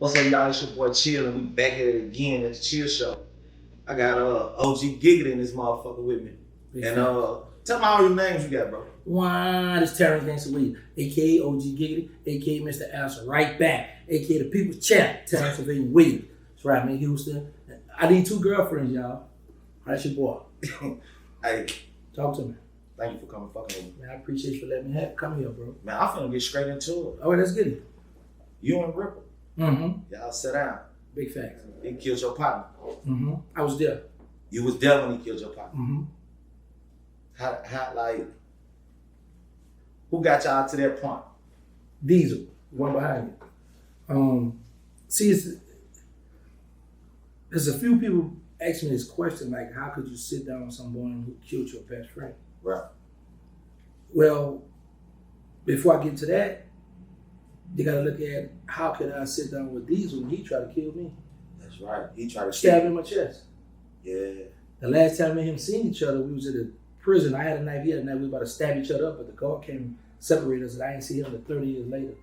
What's up, y'all? It's your boy Chill, and we back at it again at the Chill Show. I got OG Giggity in this motherfucker with me. And tell me all your names you got, bro. Why, this Terrance Gangsta Williams, aka OG Giggity, aka Mr. Answer Right Back, aka the People's Champ, Terrance Williams. That's right, man, Houston. I need 2 girlfriends, y'all. That's your boy. Hey, talk to me. Thank you for coming fucking with me. Man, I appreciate you for letting me come here, bro. Man, I'm finna get straight into it. All right, let's get it. You and Ripper. Mm-hmm. Y'all sit down. Big facts. He killed your partner. Mm-hmm. I was there. You was there when he killed your partner. Mm-hmm. How, like, who got y'all to that point? Diesel, one behind you. See, there's a few people asking me this question, like, how could you sit down with someone who killed your best friend? Right. Well, before I get to that, you gotta look at how could I sit down with Diesel when he tried to kill me? That's right. He tried to stab me in my chest. Yeah. The last time me and him seen each other, we was at a prison. I had a knife, he had a knife. We were about to stab each other up, but the guard came and separated us, and I didn't see him until 30 years later.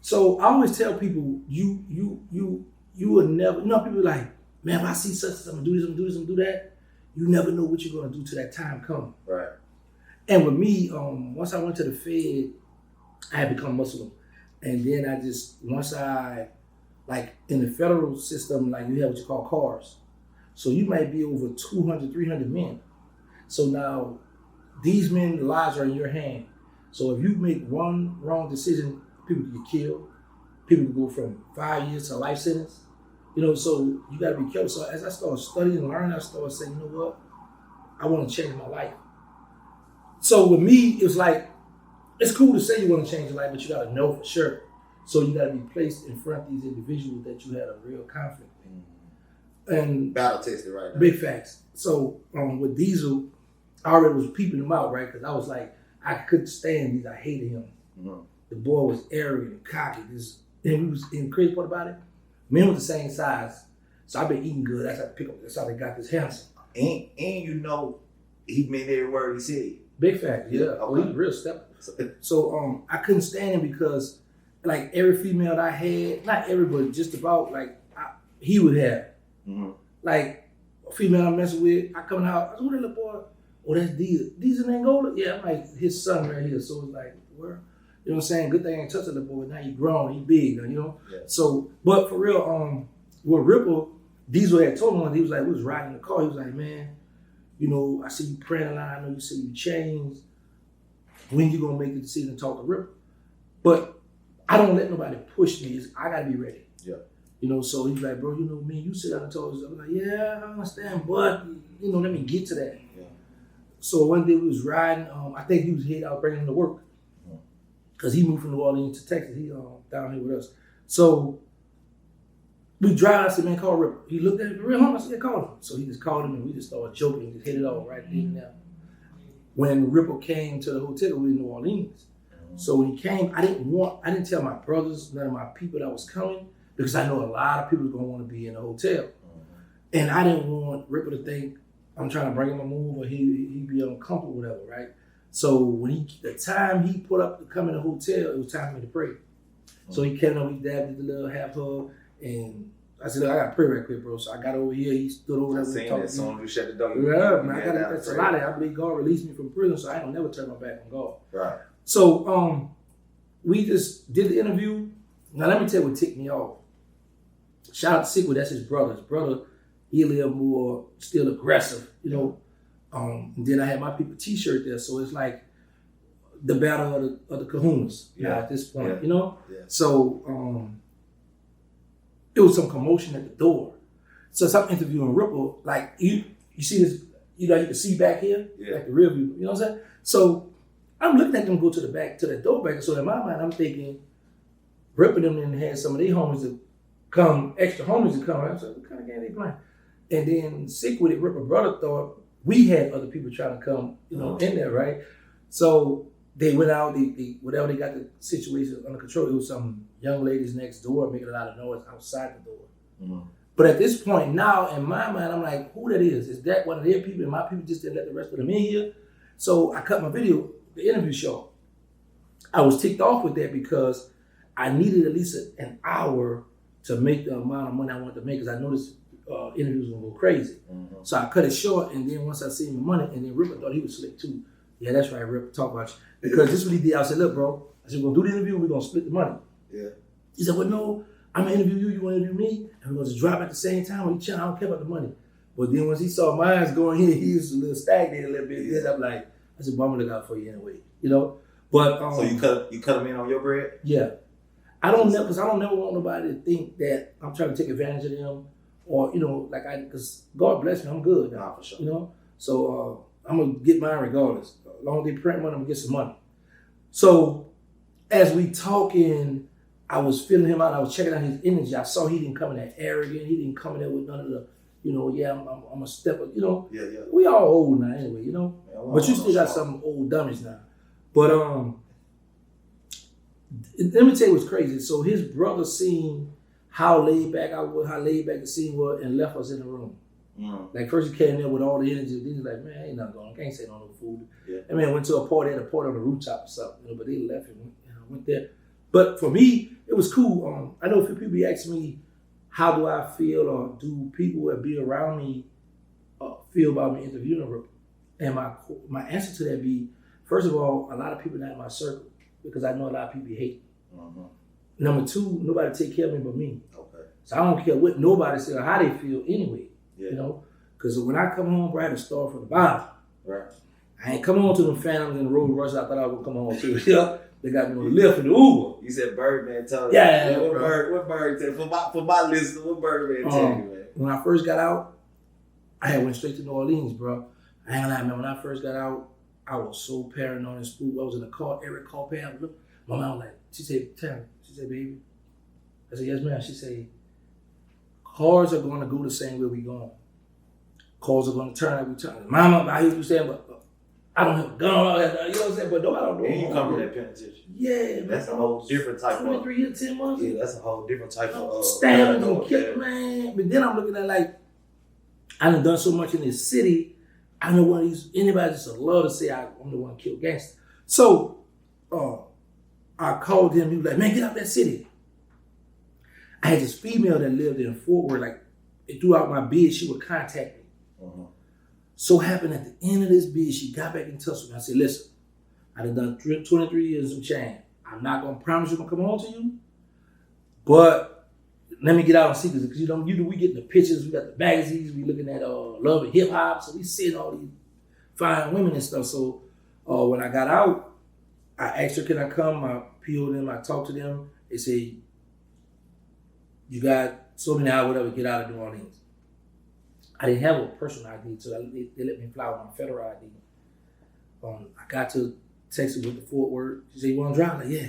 So I always tell people, you will never, people like, man, if I see such, I'm gonna do this, I'm gonna do this, I'm gonna do that. You never know what you're gonna do till that time comes. Right. And with me, once I went to the Fed, I had become Muslim. And then once I, like in the federal system, like you have what you call cars. So you might be over 200, 300 men. So now these men's lives are in your hand. So if you make one wrong decision, people can get killed. People can go from 5 years to a life sentence. So you gotta be careful. So as I started studying and learning, I started saying, you know what? I wanna change my life. So with me, it was like, it's cool to say you want to change your life, but you got to know for sure. So you got to be placed in front of these individuals that you had a real conflict in. And battle tested right now. Big facts. So with Diesel, I already was peeping him out, right? Because I was like, I couldn't stand these. I hated him. Mm-hmm. The boy was arrogant and cocky. And he was, in the crazy part about it, men was the same size. So I've been eating good. That's how I pick up. That's how they got this handsome. And he meant every word he said. Big fact, yeah. Okay. He's real step. So I couldn't stand him because, like, every female that I had, not everybody, just about, like, he would have. Mm-hmm. Like, a female I'm messing with, I come out, I said, who that little boy? Oh, that's Diesel. Diesel in Angola? Yeah, I'm like, his son right here. So it's like, where? You know what I'm saying? Good thing I ain't touching the boy. Now he grown, he big, you know? Yeah. So, but for real, with Ripple, Diesel had told me, he was like, we was riding in the car. He was like, man, I see you praying a lot. I know you say you changed. When you gonna make the decision to talk to Ripper? But I don't let nobody push me. I gotta be ready. Yeah. So he's like, bro, me, you sit down and told us. I'm like, yeah, I understand, but let me get to that. Yeah. So one day we was riding. I think he was headed out bringing him to work because he moved from New Orleans to Texas. He down here with us. So we drive. I said, man, call Ripper. He looked at me, real home. I said, yeah, call him. So he just called him and we just started joking and just hit it off right then and there. When Ripple came to the hotel, we were in New Orleans. So when he came, I didn't tell my brothers, none of my people that was coming, because I know a lot of people are gonna want to be in the hotel. And I didn't want Ripple to think I'm trying to bring him a move or he'd be uncomfortable, whatever, right? So when the time he put up to come in the hotel, it was time for me to pray. So he came over, he dabbed the little half hug, and I said, look, I gotta pray right quick, bro. So I got over here, he stood over there. I seen that soon as you shut the door. Yeah, man, that's a lot of it. I believe God released me from prison, so I don't never turn my back on God. Right. So we just did the interview. Now let me tell you what ticked me off. Shout out to Sequel, that's his brother. His brother, he a little more still aggressive, And then I had my people t-shirt there, so it's like the battle of the kahunas at this point, Yeah. So it was some commotion at the door. So as I'm interviewing Ripple, like you see this, you can see back here, like the rear view, you know what I'm saying? So I'm looking at them go to the back, to that door back. So in my mind, I'm thinking, Ripple them and had some of their homies to come, extra homies to come. I was like, what kind of game they playing? And then sick with it, Ripple brother thought we had other people trying to come, in there, right? So they went out, whatever they got the situation under control. It was some young ladies next door making a lot of noise outside the door. Mm-hmm. But at this point now, in my mind, I'm like, who that is? Is that one of their people? And my people just didn't let the rest of them in here. So I cut my video, the interview show. I was ticked off with that because I needed at least an hour to make the amount of money I wanted to make, because I noticed interviews were gonna go crazy. Mm-hmm. So I cut it short, and then once I seen the money, and then Ripper thought he was slick too. Yeah, that's right, Ripper, talk about you. Because this is what he did. I said, look, bro, I said, we're gonna do the interview, we're gonna split the money. Yeah. He said, well, no, I'm gonna interview you, you wanna interview me, and we're gonna just drop at the same time. I don't care about the money. But then once he saw mine going here, he was a little stagnated a little bit. Yeah. Then I'm like, I said, well, I'm gonna look out for you anyway, you know? But so you cut him in on your bread? Yeah. I don't never want nobody to think that I'm trying to take advantage of them, or because God bless me, I'm good now, for sure. You know, so I'm gonna get mine regardless. As long as they print money, I'm gonna get some money. So as we talking, I was feeling him out. I was checking out his energy. I saw he didn't come in that arrogant. He didn't come in there with none of the, I'm a step up. Yeah. We all old now anyway, but you still got some old dummies now. But let me tell you what's crazy. So his brother seen how laid back I was, how laid back the scene was, and left us in the room. Mm. Like first he came there with all the energy. Then he's like, man, ain't nothing going on. Can't say no food. Yeah. And man went to a party, had a party on the rooftop or something. But they left and went there. But for me, it was cool. I know a few people be asking me, how do I feel, or do people that be around me feel about me interviewing them? And my answer to that be, first of all, a lot of people not in my circle, because I know a lot of people hate me. Mm-hmm. Number two, nobody take care of me but me. Okay. So I don't care what nobody says or how they feel anyway. Yeah. Because when I come home, bro, I had to start from the bottom. Right. I ain't come home to them phantoms and the road rush I thought I would come home to. They got me on the lift in the Uber. You said Birdman told you. Yeah, what Bird tell you? For my listener, what Birdman tell you, man? When I first got out, I went straight to New Orleans, bro. I ain't gonna lie, man. When I first got out, I was so paranoid and spooked. I was in the car, Eric called me. My mom was like, she said, Terrance, she said, baby. I said, yes, ma'am. She said, cars are going to go the same way we going. Cars are going to turn like we turn. Mama, I hear you saying, but I don't have a gun. You know what I'm saying? But no, I don't know. And you come from that penitentiary. Yeah, man. That's a whole different type 23 years, 10 months. Yeah, that's a whole different type of stabbing and killing, man. But then I'm looking at like, I done so much in this city. I know one of these, anybody just love to say I'm the one who killed gangsters. So I called him, he was like, man, get out that city. I had this female that lived in Fort Worth, like throughout my bid, she would contact me. Uh-huh. So happened at the end of this bid, she got back in touch with me. I said, listen, I done 23 years of change. I'm not gonna promise you I'm gonna come home to you, but let me get out and see, because we get the pictures, we got the magazines, we looking at Love and Hip Hop, so we seeing all these fine women and stuff. So when I got out, I asked her, can I come? I PO'd them, I talked to them. They say, you got so many hours, whatever, get out of New Orleans. I didn't have a personal ID, so they let me fly with my federal ID. I got to Texas with the Fort Worth. She said, you want to drive? I'm like, yeah.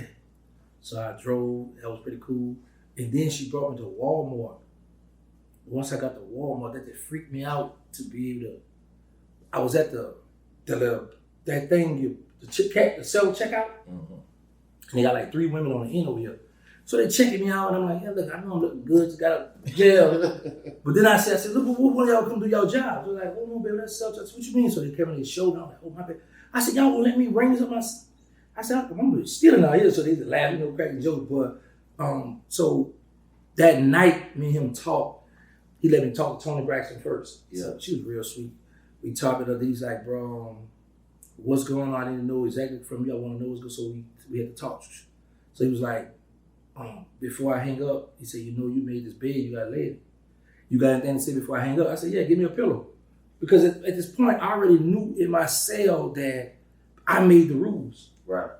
So I drove, that was pretty cool. And then she brought me to Walmart. Once I got to Walmart, that just freaked me out to be able to, I was at that thing, the self-checkout, mm-hmm. And they got like 3 women on the end over here. So they checking me out, and I'm like, yeah, look, I know I'm looking good, just got out of jail. But then I said, look, what when y'all come do y'all job? They're like, oh no, baby, that's self-checkout. What you mean? So they came and they showed me, I'm like, oh my bad. I said, y'all won't let me ring this up. I said, I'm stealing out here, so they just laughing, cracking jokes. But so that night, me and him talked. He let me talk to Tony Braxton first. Yeah. So she was real sweet. We talked to her. He's like, bro, what's going on? I didn't know exactly from you. I want to know what's good. So we had to talk. So he was like, before I hang up, he said, you made this bed, you got to lay it. You got anything to say before I hang up? I said, yeah, give me a pillow. Because at this point, I already knew in my cell that I made the rules. Right.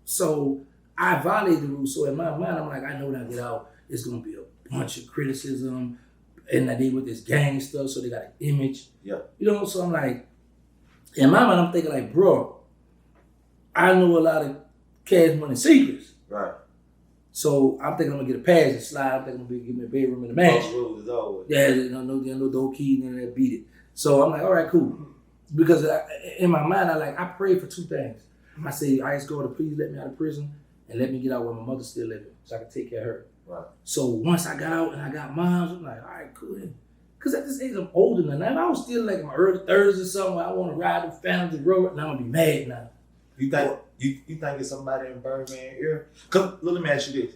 So I violated the rules. So in my mind, I'm like, I know when I get out, it's going to be a bunch of criticism. And I did with this gang stuff, so they got an image. Yeah. So I'm like, in my mind, I'm thinking like, bro, I know a lot of cash money secrets. Right. So I'm thinking I'm going to get a pass and slide. I'm thinking I'm going to give me a bedroom in the mansion. Rules is always. Yeah, no door key, and then beat it. So I'm like, all right, cool. Because in my mind, I prayed for 2 things. I say, I asked God to please let me out of prison and let me get out where my mother's still living so I can take care of her. Right. So once I got out and I got moms, I'm like, all right, cool. Because at this age, I'm older than that. If I was still like in my early 30s or something, where I want to ride the family road, and I'm going to be mad now. You think it's somebody in Birdman here? Cause let me ask you this.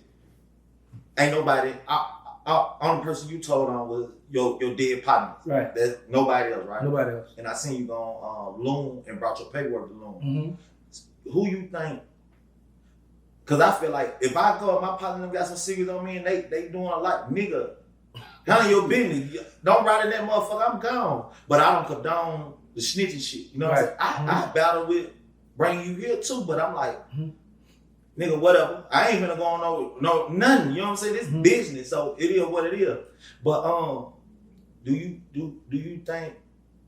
Ain't nobody, I only person you told on was your dead partner. Right. That's nobody else, right? Nobody else. And I seen you go on Loom and brought your paperwork to Loom. Mm-hmm. Who you think? Because I feel like if I go and my partner them got some secrets on me and they doing a lot, nigga, handle your business. Don't ride in that motherfucker, I'm gone. But I don't condone the snitching shit. You know what I'm saying? I battle with bringing you here too, but I'm like, nigga, whatever. I ain't gonna go on no nothing. You know what I'm saying? This business, so it is what it is. But do you think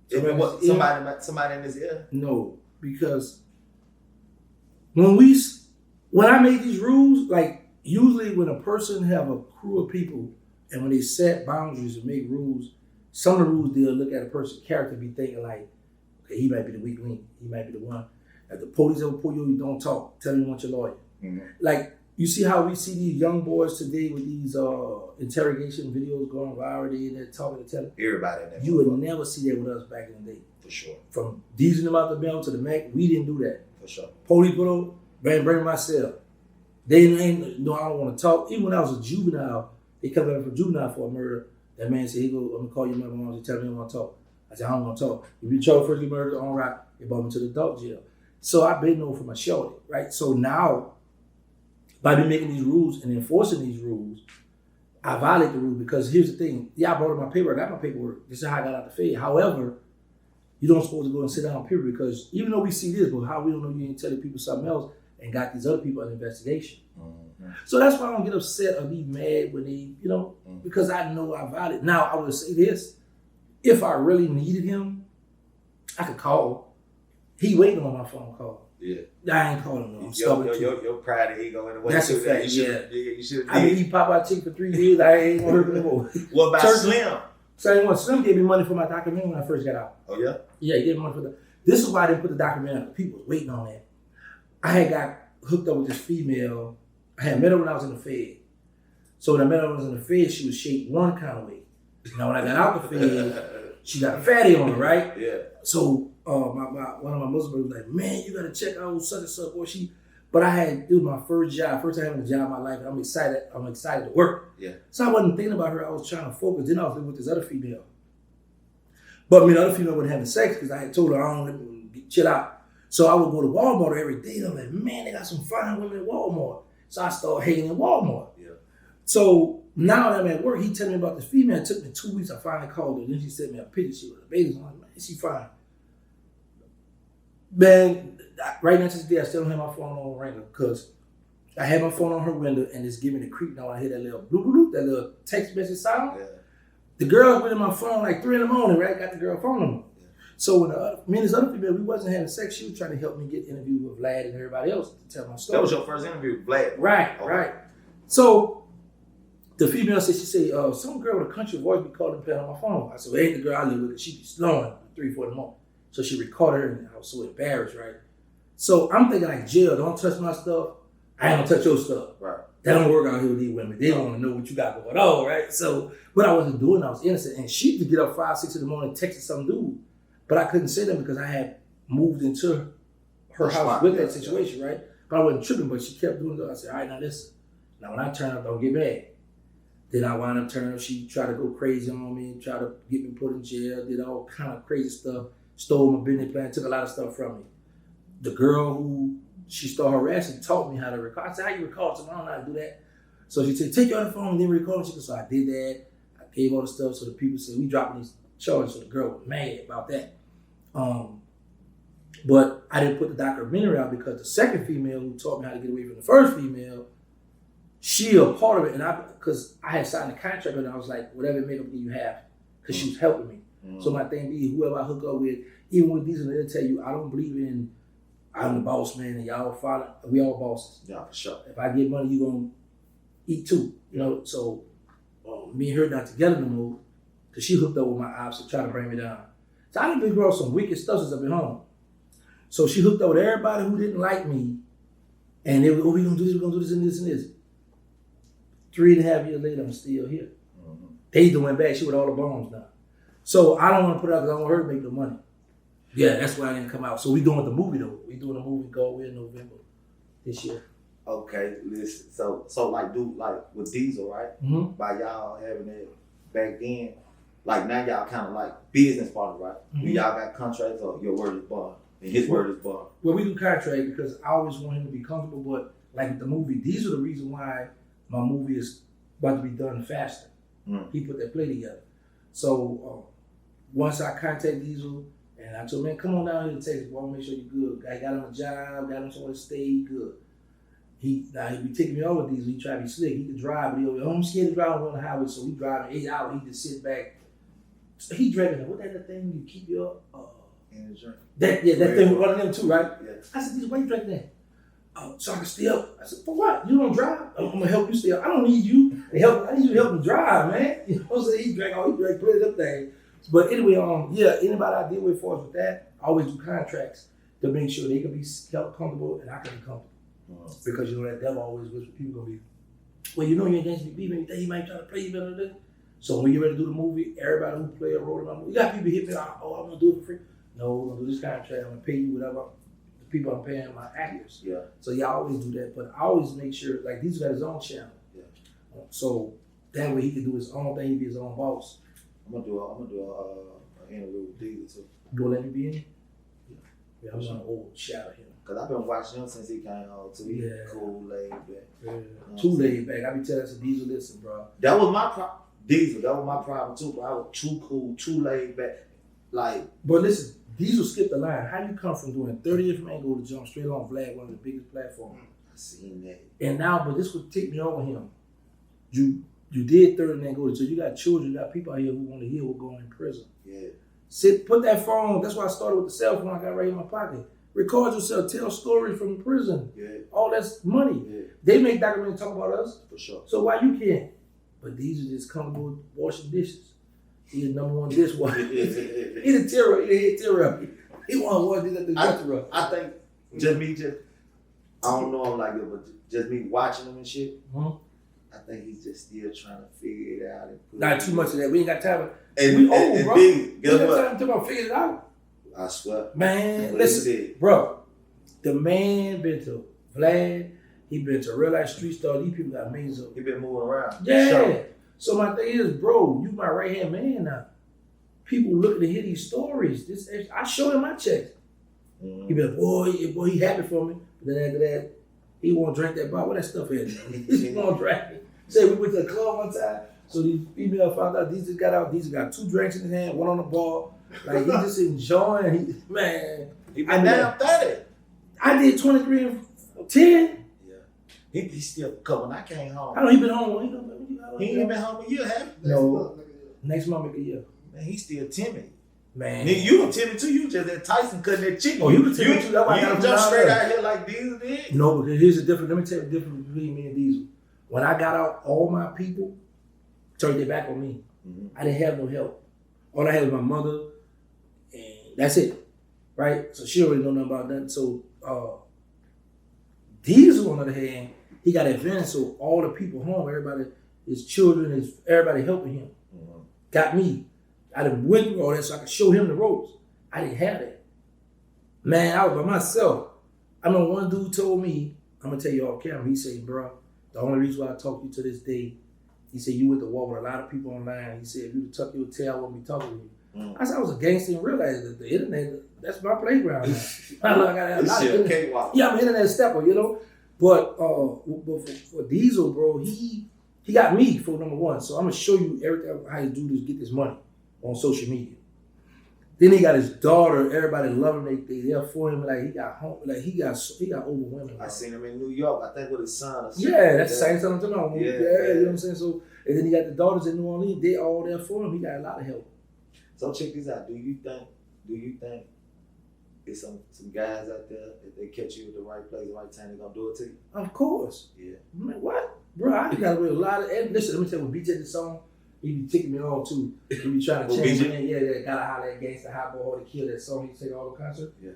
if it was somebody in this ear? No, because when I made these rules, like usually when a person have a crew of people and when they set boundaries and make rules, some of the rules they'll look at a person's character and be thinking like, okay, he might be the weak link. He might be the one. If the police ever pull you don't talk. Tell me you want your lawyer. Mm-hmm. Like, you see how we see these young boys today with these interrogation videos going viral, they're talking to tell everybody in that. You would never see that with us back in the day. For sure. From Diesel them out the bell to the Mac, we didn't do that. For sure. Police put on, bring myself. They ain't, no, I don't want to talk. Even when I was a juvenile, they come back from juvenile for a murder. That man said, I'm going to call your mother, mom, and tell me you want to talk. I said, I don't want to talk. If you charge first degree murder, all right, they brought me to the adult jail. So I've been known for my shorty, right? So now, by me making these rules and enforcing these rules, I violate the rules because here's the thing. Yeah, I brought in my paperwork. I got my paperwork. This is how I got out the Fed. However, you don't supposed to go and sit down, period, because even though we see this, but how we don't know you ain't telling people something else and got these other people under investigation. Mm-hmm. So that's why I don't get upset or be mad when they, because I know I violated. Now, I would say this. If I really needed him, I could call. He waiting on my phone call. Yeah. I ain't calling him. Your pride and ego in the way. That's a fact, you should. I mean, he Popeye chicken for 3 years. I ain't gonna hurt him anymore. What about Slim? Same one. Slim gave me money for my documentary when I first got out. Oh, yeah? Yeah, he gave me money for that. This is why I didn't put the documentary out. People was waiting on that. I had got hooked up with this female. I had met her when I was in the Fed. So when I met her when I was in the Fed, she was shaped one kind of way. Now, when I got out the Fed, she got a fatty on her, right? Yeah. So one of my Muslim brothers was like, man, you gotta check out such and such. Boy, but it was my first job, first time having a job in my life, and I'm excited to work. Yeah. So I wasn't thinking about her, I was trying to focus. Then I was living with this other female. But the other female wasn't having sex because I had told her I don't chill out. So I would go to Walmart every day, and I'm like, man, they got some fine women at Walmart. So I started hating at Walmart. Yeah. So now that I'm at work, he telling me about this female. It took me 2 weeks. I finally called her. Then she sent me a picture. She was a baby. I'm like, man, she fine. Man, right now to this day, I still don't have my phone on ringer because I had my phone on her window and it's giving me the creep. Now I hear that little bloop, bloop, that little text message sound. Yeah. The girl went in my phone like 3 a.m, right? Got the girl phone number. Yeah. So when me and this other female, we wasn't having sex. She was trying to help me get interviewed with Vlad and everybody else to tell my story. That was your first interview with Vlad? Right, okay. Right. So the female said, some girl with a country voice be calling and playing on my phone. I said, well, ain't the girl I live with. She be snowing 3, 4 in the morning. So she recorded her and I was so embarrassed, right? So I'm thinking like, jail, don't touch my stuff. I ain't gonna touch your stuff. Right. That don't work out here with these women. They don't want to know what you got going on, right? So, but I wasn't doing it. I was innocent. And she could get up 5, 6 in the morning texting some dude. But I couldn't say that because I had moved into her house with that situation, right? But I wasn't tripping, but she kept doing it. I said, all right, now listen. Now when I turn up, don't get mad. Then I wound up turning up. She tried to go crazy on me and try to get me put in jail, did all kind of crazy stuff. Stole my business plan, took a lot of stuff from me. The girl who she started harassing taught me how to record. I said, how you record? So I don't know how to do that. So she said, take you on the phone and then record. So I did that. I gave all the stuff. So the people said, we dropping these charges. So the girl was mad about that. But I didn't put the documentary out because the second female who taught me how to get away from the first female, she a part of it. And because I had signed a contract and I was like, whatever makeup you have, because she was helping me. So my thing be, whoever I hook up with, even with these, they'll tell you, I don't believe in, I'm the boss man and y'all follow, we all bosses. Yeah, for sure. If I get money, you gonna eat too, So me and her not together no more, because she hooked up with my ops to try to bring me down. So I done been girl some wicked stuff since I've been home. So she hooked up with everybody who didn't like me, and they were, we gonna do this, we're gonna do this and this and this. 3.5 years later, I'm still here. Mm-hmm. They doing bad, she with all the bones now. So I don't want to put it out because I want her to make the money. Yeah, that's why I didn't come out. So we doing the movie though. We doing a movie Go in November this year. Okay, listen. So like, with Diesel, right? Mm-hmm. By y'all having it back then, like now y'all kind of like business partner, right? Mm-hmm. Do y'all got contracts or your word is bond and his word is bond? Well, we do contract because I always want him to be comfortable. But like the movie, these are the reason why my movie is about to be done faster. He put that play together. So once I contact Diesel and I told him, man, come on down here to Texas, boy, make sure you're good. I got him a job, got him somewhere to stay, good. He be taking me over Diesel. He try to be slick. He can drive, but I'm scared to drive on the highway, so we drive 8 hours. He just sit back. So he drinking. What that thing you keep your in the drink? That thing one of them too, right? Yeah. I said, Diesel, why you drinking that? So I can stay up. I said, for what? You don't drive? I'm gonna help you stay up. I don't need you to help. I need you to help me drive, man. You know what I'm saying? He drank, put it up there. But anyway, anybody I deal with for us with that, I always do contracts to make sure they can be held comfortable and I can be comfortable. Because that devil always whispers people gonna be, well, you ain't against me beefing, you think he might try to play you better than. So when you're ready to do the movie, everybody who play a role in my movie, you got people hit me like, oh, I'm gonna do it for free. No, we're gonna do this contract, I'm gonna pay you whatever the people I'm paying my actors. Yeah. So y'all always do that, but I always make sure, like Diesel got his own channel. Yeah. So that way he can do his own thing, he be his own boss. I'm gonna do an interview with Diesel too. You gonna let me be in it? Yeah, I'm gonna old shadow him. Cause I've been watching him since he came home too. He's cool, laid back. Yeah. Too laid back. I be telling Diesel, listen, bro. That was my problem. Diesel, that was my problem too, bro. I was too cool, too laid back. Like, but listen, Diesel skipped the line. How you come from doing 30 different angles to jump straight on Vlad, one of the biggest platforms? I seen that. And now, but this would take me over him. You did 30 angles, so you got children, you got people out here who want to hear what's going in prison. Yeah. Put that phone. That's why I started with the cell phone I got right in my pocket. Record yourself, tell stories from prison. Yeah. All that's money. Yeah. They make documentaries talk about us. For sure. So why you can't? But these are just comfortable washing dishes. He the number one dishwasher. He the terror. He the head terror. He want to wash this at the restaurant. I think I don't know him like it, but just me watching him and shit. Mm-hmm. I think he's just still trying to figure it out. Not too much of that. We ain't got time. And we old, bro. Big, guess we got what? time to figure it out. I swear. Man, listen, bro. The man been to Vlad. He been to Real Life Street Star. These people got millions of. He been moving around. Yeah. Sure. So my thing is, bro, you my right hand man now. People looking to hear these stories. I show him my checks. Mm-hmm. He be like, boy, he happy for me. But then after that, he won't drink that bottle. What that stuff is? He won't drink it. Say we went to the club one time. So the female found out Diesel got out. Diesel got 2 drinks in his hand, one on the bar. Like he just enjoying. Man, he been down 30. I did 23 and 10. Yeah, he still coming. I came home. I know he been home. He ain't been home a year, have you? No. Next month make a year. Man, he's still timid. Man, you were timid too. You just at Tyson cutting that chicken. Oh, you were timid too. That's why you jump straight out here like Diesel did. No, because here's the difference. Let me tell you the difference between me and Diesel. When I got out, all my people turned their back on me. Mm-hmm. I didn't have no help. All I had was my mother, and that's it, right? So she already know nothing about that. So Diesel, on the other hand, he got advantage. So all the people home, everybody, his children, everybody helping him. Mm-hmm. Got me. I done went through all that so I could show him the ropes. I didn't have that. Man, I was by myself. I know one dude told me, I'm gonna tell you off camera, he said, bro, the only reason why I talk to you to this day, he said, you went to war with a lot of people online. He said, if you would tuck your tail, I wouldn't be talking to you. I said, I was a gangster and realized that the internet, that's my playground now. I'm an internet stepper, you know? But for Diesel, bro, he got me for number one. So I'm gonna show you everything how you do this, get this money on social media. Then he got his daughter. Everybody loving him. They're for him. Like he got home. Like he got over women. I seen him in New York. I think with his son. Yeah, that's the same time I'm talking about. Yeah, you know what I'm saying. So and then he got the daughters in New Orleans. They all there for him. He got a lot of help. So check this out. Do you think it's some guys out there if they catch you at the right place, the right time, they're gonna do it to you? Of course. Yeah. Man, what, bro? I got with a lot of. And listen, let me tell you, when BJ did the song. He be ticking me on too. He be trying to change me. Yeah, gotta holler at Gangsta Hot Boy to kill that song. He take all the concert. Yeah.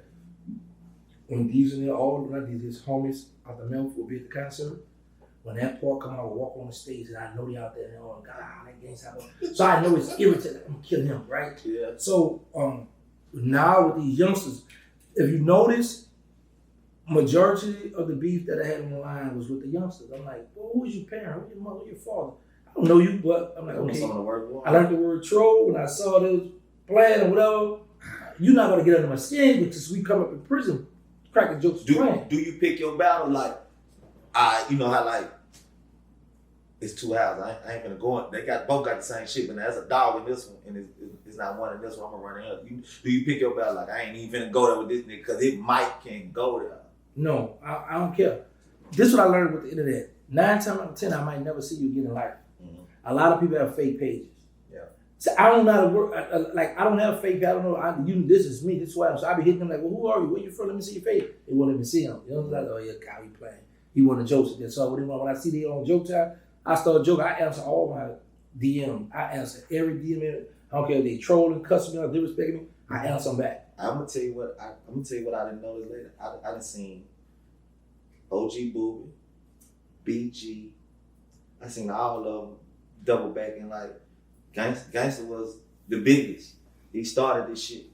When Diesel and all his homies out the Memphis will be at the concert. When that part come out, I walk on the stage and I know they out there and all gotta holler at Gangsta Hot Boy. So I know it's irritating. I'm gonna kill him, right? Yeah. So now with these youngsters, if you notice, majority of the beef that I had on the line was with the youngsters. I'm like, well, who's your parent? Who's your mother? Who's your father? I don't know you, but I'm like, okay. I learned the word troll when I saw this plan or whatever. You're not gonna get under my skin because we come up in prison cracking jokes. Do you pick your battle like, you know how like it's two houses. I ain't gonna go in. They both got the same shit, but there's a dog in this one, and it's not one in this one. I'm gonna run it up. Do you pick your battle like I ain't even gonna go there with this nigga because it might can't go there? No, I don't care. This is what I learned with the internet. 9 times out of 10, I might never see you again in life. Mm-hmm. A lot of people have fake pages. Yeah. So I don't know how to work. I don't have a fake page. I don't know. This is me. This is why. So I be hitting them like, well, who are you? Where you from? Let me see your face. They won't let me see him. You know what I'm saying? Oh yeah, God, he playing. He want to joke again. So when I see they on joke time, I start joking. I answer all my DM. I answer every DM. I don't care if they trolling, cussing me, or disrespecting me. I answer them back. I'm gonna tell you what I didn't notice later. I done seen OG Booby, BG. I seen all of them double back and like Gangsta was the biggest. He started this shit.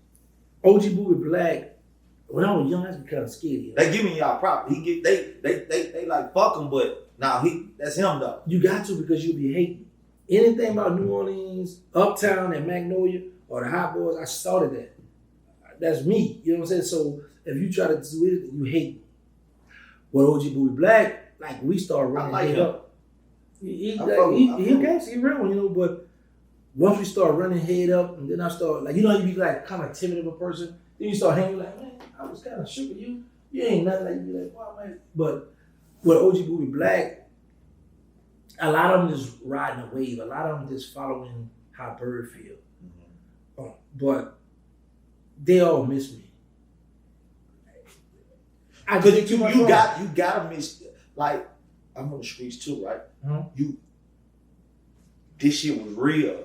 OG Booby Black. When I was young, I was kind of scared. You know? They giving y'all props. They like fuck him, but that's him though. You got to because you'll be hating anything about New Orleans, Uptown, and Magnolia or the Hot Boys. I started that. That's me. You know what I'm saying? So if you try to do it, you hate me. But OG Booby Black, like we start running head up. He real, you know. But once we start running head up, and then I start like, you know, you be like kind of timid of a person. Then you start hanging like, man, I was kind of shook at you. You ain't nothing like you be like, wow, man. But with OG Booby Black, a lot of them just riding a wave. A lot of them just following how Bird feel. Mm-hmm. But they all miss me. Because you gotta miss, like, I'm on the streets too, right? Mm-hmm. This shit was real.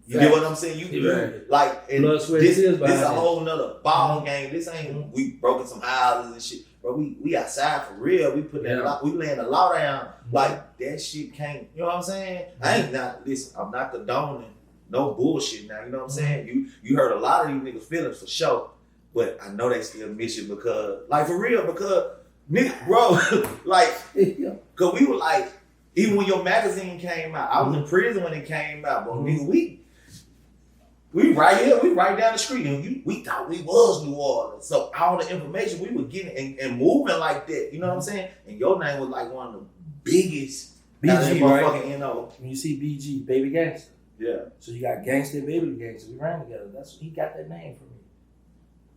You get what I'm saying? Like, and this a whole nother ball game. This ain't, we broken some houses and shit. But we outside for real. We put that we laying the law down. Like, that shit can't, you know what I'm saying? I'm not condoning no bullshit now, you know what I'm saying? You hurt a lot of these niggas' feelings for sure. But I know they still miss you because, like, for real, because, nigga, bro, like, because we were like, even when your magazine came out, I was in prison when it came out, but nigga, we right here, we right down the street, and we thought we was New Orleans. So all the information we were getting and moving like that, you know what I'm saying? And your name was like one of the biggest BG, right? You know. When you see BG, Baby Gangsta. Yeah. So you got Gangsta and Baby Gangsta. We ran together. He got that name from me.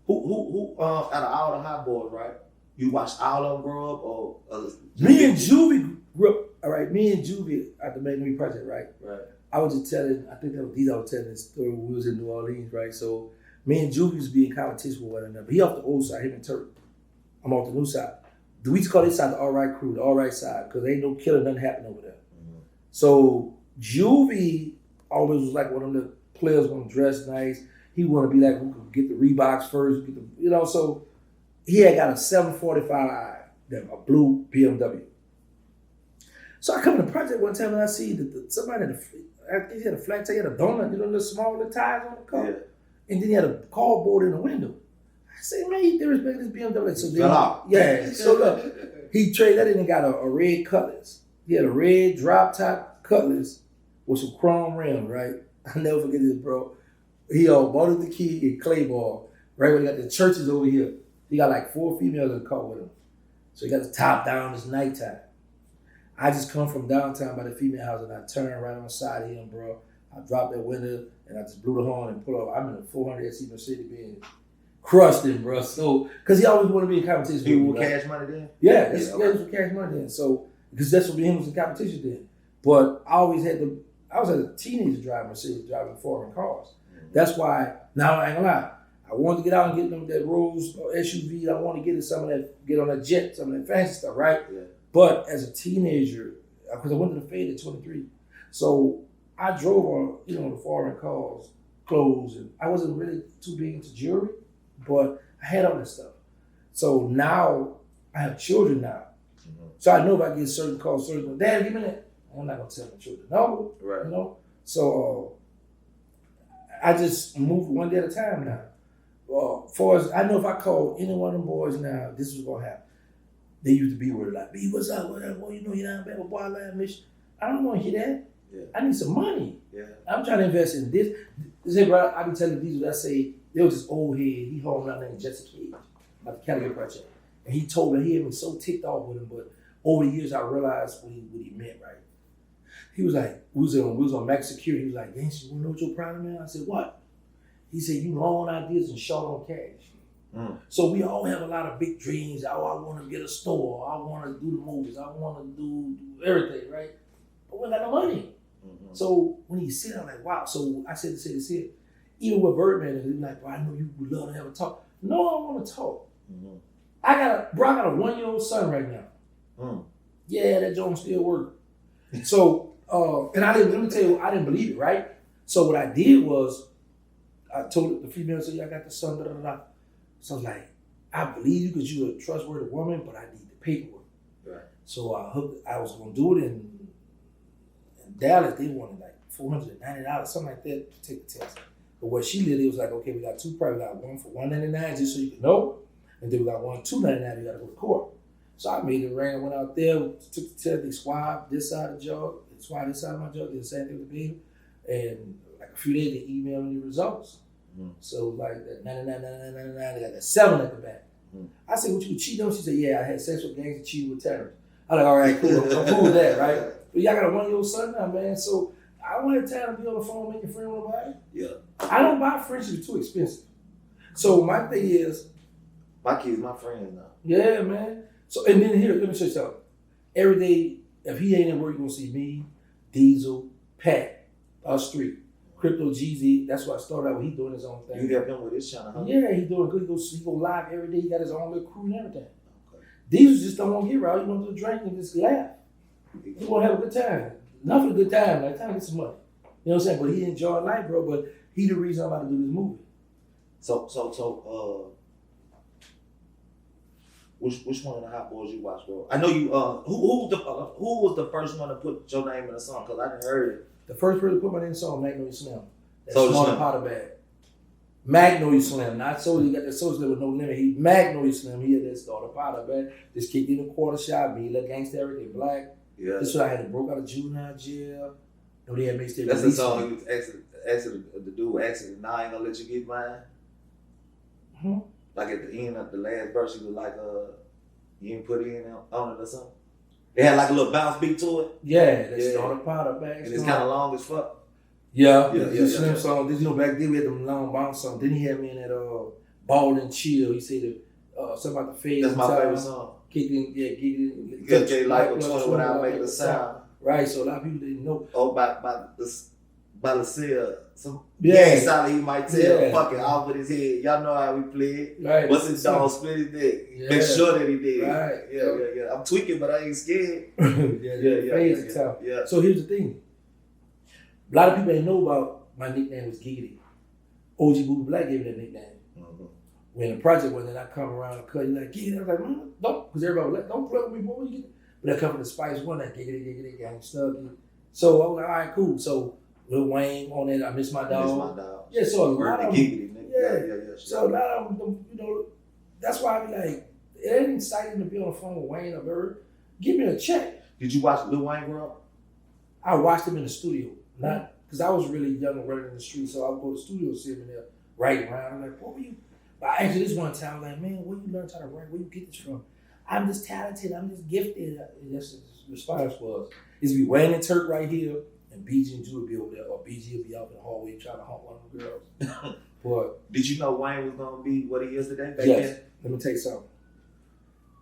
Who out of all the hot boys, right? You watched all of them grow up, or me and Juvie grew up. All right, me and Juvie at the Magnolia Project, right? Right. I was just telling, I think that was I was telling this story when we was in New Orleans, right? So me and Juvie used to be in competition with one another. He off the old side, him and Turk. I'm off the new side. We used to call this side the all right crew, the all right side, because ain't no killing, nothing happened over there. Mm-hmm. So Juvie always was like one of the players gonna dress nice. He want to be like who could get the Reeboks first, get the, you know. So he had got a 745i, a blue BMW. So I come to the project one time and I see that somebody he had a flat tire, he had a donut, you know, the small little tires on the car, and then he had a cardboard in the window. I say, man, he disrespect this BMW. So then, so look, he traded that in and got a red Cutlass. He had a red drop top Cutlass with some chrome rims, right? I'll never forget this, bro. He bought the key in Clayball, right when he got the churches over here. He got like 4 females in the car with him. So he got the top down, it's nighttime. I just come from downtown by the female house and I turn right on the side of him, bro. I drop that window and I just blew the horn and pull off. I'm in a 400 SC Mercedes Benz. Crushed him, bro. So, because he always wanted to be in competition. He with Cash Money then? Yeah, he was with Cash Money then. So, because that's what him was in competition then. But I was a teenager driving Mercedes, driving foreign cars. That's why, now I ain't gonna lie, I wanted to get out and get them that Rolls or SUV. I wanted to get on that jet, some of that fancy stuff, right? Yeah. But as a teenager, because I went to the Fade at 23, so I drove on, the foreign cars, clothes, and I wasn't really too big into jewelry, but I had all that stuff. So now I have children now. Mm-hmm. So I know if I get certain calls, Dad, give me that. I'm not gonna tell my children no, right? So I just move one day at a time now. far as I know, if I call any one of them boys now, this is gonna happen. They used to be with like, B, what's up? What up? Well, you know you're not bad with boy line mission. I don't want to hear that. Yeah. I need some money. Yeah. I'm trying to invest in this. Say, bro, I be telling these. I say there was this old head. He home out named Jesse Cage, at the California Project, and he told me he had been so ticked off with him, but over the years I realized what he meant. Right? He was like, we was on max security. He was like, Gangsta, you wanna know what your problem is? I said, what? He said, you long on ideas and short on cash. So we all have a lot of big dreams. Oh, I want to get a store. I want to do the movies. I want to do everything, right? But we got no money. So when he said, I'm like, wow. So I said to say this here, even with Birdman, he's like, well, I know you would love to have a talk. No, I want to talk. I got a 1-year-old son right now. Yeah, that joint still works. So, and let me tell you, I didn't believe it, right? So what I did was, I told the female, I said, yeah, I got the son, da da da. So I was like, I believe you because you're a trustworthy woman, but I need the paperwork. Right. So I was going to do it in Dallas. They wanted like $490, something like that, to take the test. But what she did, it was like, okay, we got two private, we got one for $199 just so you can know, and then we got one $299, you got to go to court. So I made it rain, went out there, took the test, they swabbed this side of the jaw, they swabbed this side of my jaw, did the same thing with the baby, and like a few days they emailed me the results. So like that 99, they got that 7 at the back. I said, what you cheating on? She said, yeah, I had sex with gangs and cheated with terrorists. I'm like, all right, cool, I'm cool with that, right? But y'all got a 1-year-old son now, man. So I don't have time to be on the phone making friends with nobody. Yeah. I don't buy friendship, it's too expensive. So my thing is, my kids, my friends now. Yeah, man. So and then here, let me show you something. Every day, if he ain't at work, you're gonna see me, Diesel, Pat, us three. Crypto GZ, that's why I started out with. He doing his own thing. You helped him with his channel, huh? Yeah, he doing good. He go live every day. He got his own little crew and everything. Okay. These just don't want to get right. You want to do a drink and just laugh. He want to have a good time. Not for a good time. Like, time to get some money. You know what I'm saying? But he enjoy life, bro. But he the reason I'm about to do this movie. So, which one of the hot boys you watch, bro? I know you. Who was the first one to put your name in the song? Cause I didn't heard it. The first person to put my name in the song, Magnolia Slim. That's Soulja Slim Slim. Potter bag. Magnolia Slim, not Soulja. He got that Soulja Slim with no limit. He Magnolia Slim. He had that starter Potter bag. Just kicked in a quarter shot. Me, look gangsta, everything black. Yeah. This is what I had. Broke out of juvenile jail. No, they had mixtape. That's the song he was asking the dude asking, "Nah, I ain't gonna let you get mine." Like at the end of the last verse, he was like, "You ain't put in on it or something." It had like a little bounce beat to it. Yeah, that's starter Potter bag. And it's kind of long as fuck. Yeah. Slim song. Did you know back then we had them long bounce songs? Then he had me in that Ball and Chill. He said something about the fade. That's my favorite song. Kicking, You got J like with 20 without making a sound. Right, so a lot of people didn't know. Oh, by the cell. Some solid he might tell fucking off with his head. Y'all know how we play. Right. What's his dog split his dick? Yeah. Make sure that he did. Right. Yeah. I'm tweaking, but I ain't scared. Yeah. So here's the thing. A lot of people ain't know about my nickname was Giggity. OG Booty Black gave me that nickname. When the project was, then I come around and cut, you like, Giggity. I was like, don't, because everybody was like, don't play with me, boy. But I come from the Spice One, that Giggity, Gangsta. So I was like, all right, cool. So Lil Wayne on it, I Miss My Dog. Yeah, so a lot of them, So a lot of them, that's why I be like, it ain't exciting to be on the phone with Wayne or Bird. Give me a check. Did you watch Lil Wayne grow up? I watched him in the studio, not because I was really young and running in the street, so I would go to the studio, see him in there, writing around. I'm like, what were you? But I asked this one time, like, man, where you learn how to write? Where you get this from? I'm just talented. I'm just gifted. That's his response was. It's be Wayne and Turk right here, and BG and Drew will be over there, or BG will be out in the hallway trying to hunt one of the girls. But did you know Wayne was gonna be what he is today? Yes. Let me tell you something.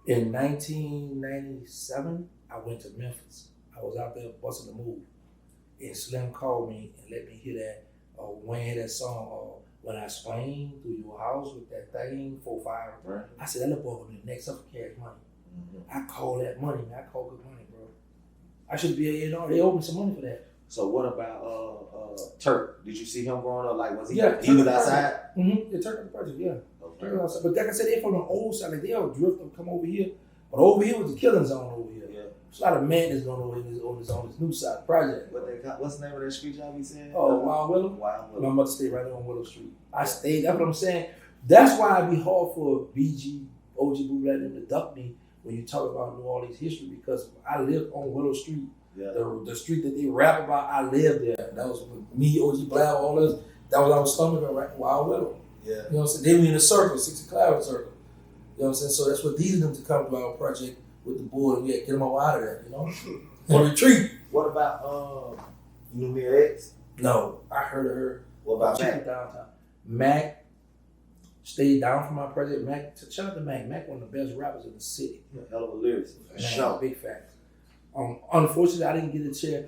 In 1997, I went to Memphis. I was out there busting the move, and Slim called me and let me hear that. Wayne had that song. When I swing through your house with that thing, 4-5. Right. I said, that little boy gonna be the next up for cash money. I call that money, man. I call good money, bro. I should be, they owe me some money for that. So what about Turk? Did you see him growing up? Like, was he was outside? Mm-hmm. Yeah, Turk on the project, yeah. Okay. Turk outside. But like I said, they from the old side. Like, they'll drift and come over here. But over here was the killing zone over here. Yeah. There's a lot of madness going on this new side project. What's the name of that street y'all be saying? Wild Willow. Wild Willow. My mother stayed right on Willow Street. I stayed, that's what I'm saying. That's why it'd be hard for BG, OG Boo Black them to duck me when you talk about New Orleans history, because I lived on Willow Street. Yeah. The street that they rap about, I lived there. That was with me, OG Black, all this. That was our stomach right Wild Willow. Yeah. You know what I'm saying? They were in a circle, 60 Cloud circle. You know what I'm saying? So that's what needed them to come to our project with the boy, and we had to get them all out of there, you know? And retreat. What about you knew Mia X? No, I heard of her. What about She was Mac? downtown. Mac stayed down from my project. Mac, shout out to Mac. Mac, one of the best rappers in the city. Hell of a lyricist. For sure. Big facts. Unfortunately, I didn't get a chance.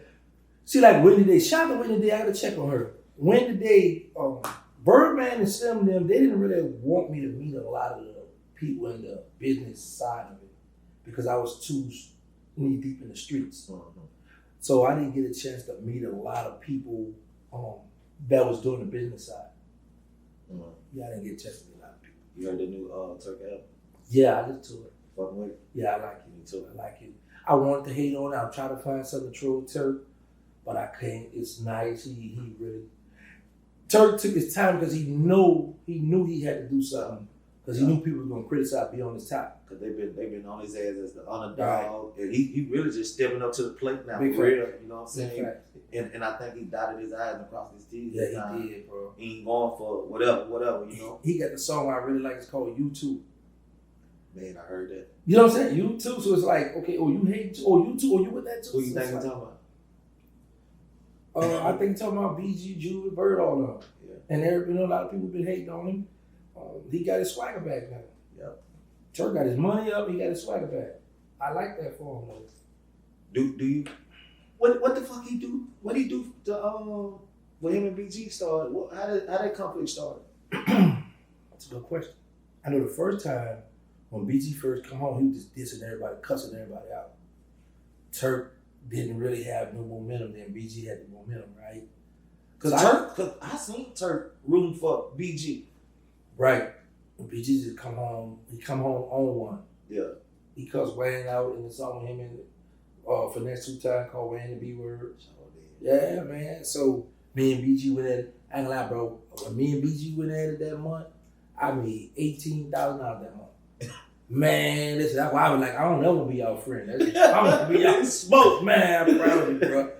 See, like Wendy Day. Shout out to Wendy Day. I got to check on her. Wendy Day, Birdman and Slim them, they didn't really want me to meet a lot of the people in the business side of it because I was too knee deep in the streets. Mm-hmm. So I didn't get a chance to meet a lot of people that was doing the business side. Mm-hmm. Yeah, I didn't get a chance to meet a lot of people. You heard the new Turk album? Yeah, I listened to it. Fucking with it? Yeah, I like it. Me too. I like it. I wanted to hate on it. I'll try to find something to troll Turk, but I can't. It's nice. He really. Turk took his time because he knew he had to do something because he knew people were gonna criticize me on his top. Cause they've been on his ass as the underdog, and he really just stepping up to the plate now. Big for real, fact. you know what I'm saying? And I think he dotted his I's and crossed his T's. Yeah, he did, bro. He ain't going for whatever, you know. He got the song I really like. It's called You Too. Man, I heard that. You know what I'm saying? You Too. So it's like, okay, you hate, you too, you with that too. Who you So think it's you like, talking about? I think talking about BG, Juve, Bird, all of them. Yeah. And there, a lot of people been hating on him. He got his swagger back now. Yep. Turk got his money up. He got his swagger back. I like that for him though. Do you? What the fuck he do? What he do to when him and BG started? How that conflict started? That's a good question. I know the first time when BG first come home, he was just dissing everybody, cussing everybody out. Turk didn't really have no momentum. Then BG had the momentum, right? Cause I seen Turk rooting for BG. Right. When BG just come home, he come home on one. Yeah. He cussed Wayne out in the song with him and Finesse 2 Times called Wayne the B word. Yeah, man. So me and BG went at it. I ain't gonna lie, bro. When me and BG went at it that month, I made $18,000 that month. Man, listen, that's why I was like, I don't ever be y'all friend. I'm gonna be y'all smoke, man. I'm proud of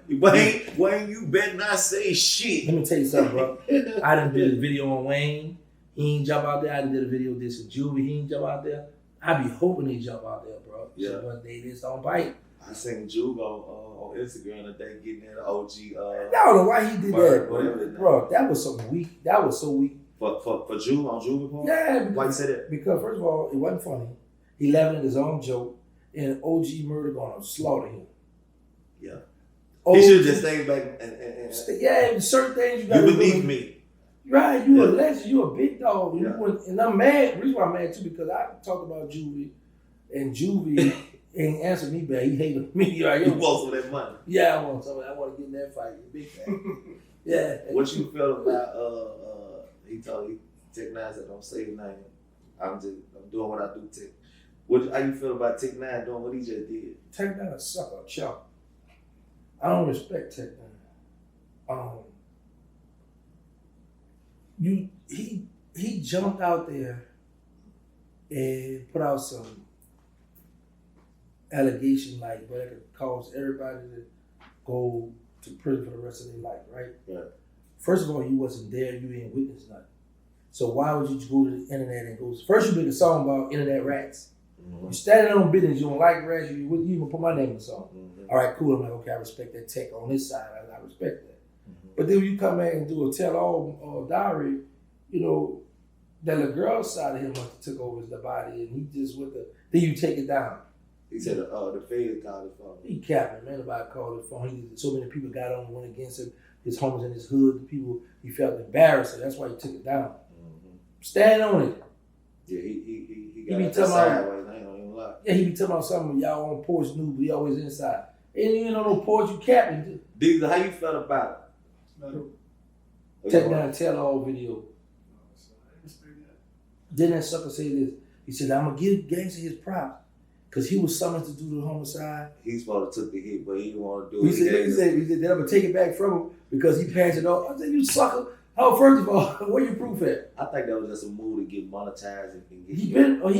you, bro. Wayne, you better not say shit. Let me tell you something, bro. I done did a video on Wayne. He ain't jump out there. I done did a video of this with Juvie. He ain't jump out there. I be hoping he jump out there, bro. Yeah. So one day this don't bite. I seen Juve on Instagram today getting that OG. I don't know why he did that, whatever. bro. That was so weak. That was so weak. For Juve on Juve part? Yeah. Why you say that? Because first of all, it wasn't funny. He laughing at his own joke, and OG Murder gonna slaughter him. Yeah. OG, He should just stay back and yeah, certain things you you gotta believe do. me. Right, you a Yeah. legend, you a big dog. Yeah. And I'm mad. The reason why I'm mad too, because I talked about Juvie, and Juvie ain't answered me back. He hated me. Right? You want some of that money. Yeah, I want something. I want to get in that fight. Big fan. Yeah. What you feel about he told you Tech Nine said don't say his name. I'm doing what I do, Tech. How you feel about Tech Nine doing what he just did? Tech Nine a sucker, chump. I don't respect Tech Nine. He jumped out there and put out some allegation like, but it could cause everybody to go to prison for the rest of their life, right? Right. First of all, you wasn't there, you ain't witnessed nothing. So why would you go to the internet and go? First, you made a song about internet rats. Mm-hmm. You standing on business, you don't like rats, you even put my name in the song. Mm-hmm. All right, cool. I'm like, okay, I respect that tech on this side. I respect that. Mm-hmm. But then when you come back and do a tell-all diary, that little girl side of him must have took over the body, and he just then you take it down. He said the feds called his phone. He capping, man. Nobody called his phone. So many people got on and went against him. His homies in his hood, the people, he felt embarrassed, so that's why he took it down. Mm-hmm. Stand on it. Yeah, he He got be it talking about- sideways. I ain't gonna even lie. Yeah, he be talking about something y'all on porch new, but he always inside. Ain't even on no porch, you capping. Diesel, how you felt about it? Take down a tell-all video. Then that sucker say this. He said, I'm going to give Gangsta his props. Because he was summoned to do the homicide. He's supposed to took the hit, but he didn't want to do it. He said, then I'm going to take it back from him because he passed it off. I said, you sucker. Oh, first of all, where your proof at? I think that was just a move to get monetized and get. He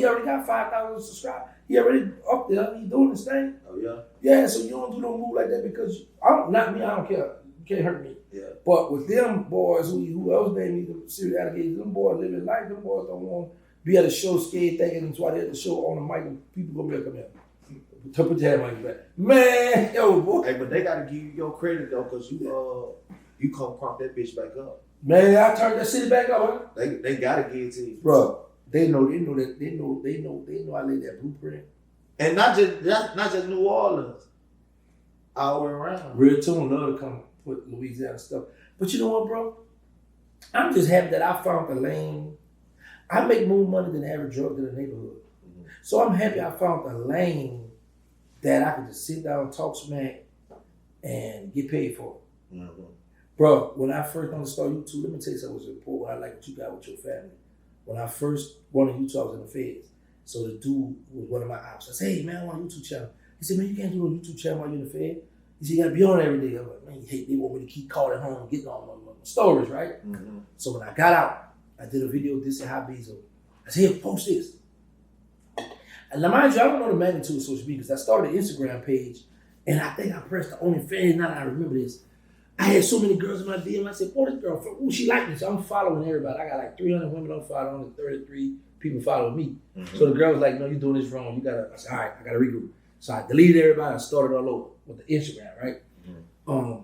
already got 5,000 subscribers. He already up there. He doing his thing. Oh yeah. Yeah, so you don't do no move like that because not me. I don't care. You can't hurt me. Yeah. But with them boys, who else named me the serious alligators, them boys living life. Them boys don't want to be at a show scared thinking that's why they at the show on the mic and people gonna be like, come here. Put your hand on your back. Man, yo, boy. Hey, but they gotta give you your credit though, cause you come crop that bitch back up. Man, I turned that city back up, huh? They gotta give it to you. Bro, they know I laid that blueprint. And not just New Orleans. All the way around. Real Tune love to come put Louisiana stuff. But you know what, bro? I'm just happy that I found the lane. I make more money than the average drug in the neighborhood. Mm-hmm. So I'm happy I found the lane that I could just sit down, talk smack, and get paid for it. Mm-hmm. Bro, when I first wanted to start YouTube, let me tell you something was important. What I like what you got with your family. When I first wanted YouTube, I was in the feds. So the dude was one of my ops. I said, hey man, I want a YouTube channel. He said, man, you can't do a YouTube channel while you're in the fed. He said, you gotta be on every day. I'm like, man, they want me to keep calling home and getting on my stories, right? Mm-hmm. So when I got out, I did a video dissing High Bezo. I said, here, post this. And now mind you, I don't know the magnitude of social media because I started an Instagram page and I think I pressed the OnlyFans. Now that I remember this, I had so many girls in my DM. I said, oh, this girl, she like me. So I'm following everybody. I got like 300 women on follow, only 33 people following me. Mm-hmm. So the girl was like, no, you're doing this wrong. I said, all right, I got to regroup. So I deleted everybody and started all over with the Instagram, right? Mm-hmm.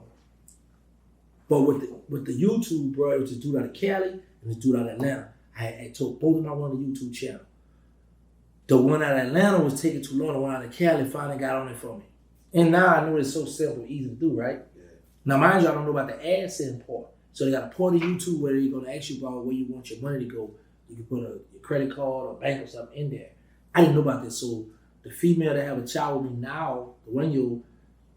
But with the YouTube, bro, it was this dude out of Cali and this dude out of Atlanta. I told both of them I wanted a YouTube channel. The one out of Atlanta was taking too long. The one out of Cali finally got on it for me. And now I know it's so simple, easy to do, right? Yeah. Now, mind you, I don't know about the AdSense part. So they got a part of YouTube where they're going to ask you about where you want your money to go. You can put your credit card or bank or something in there. I didn't know about this. So the female that have a child with me now, the one you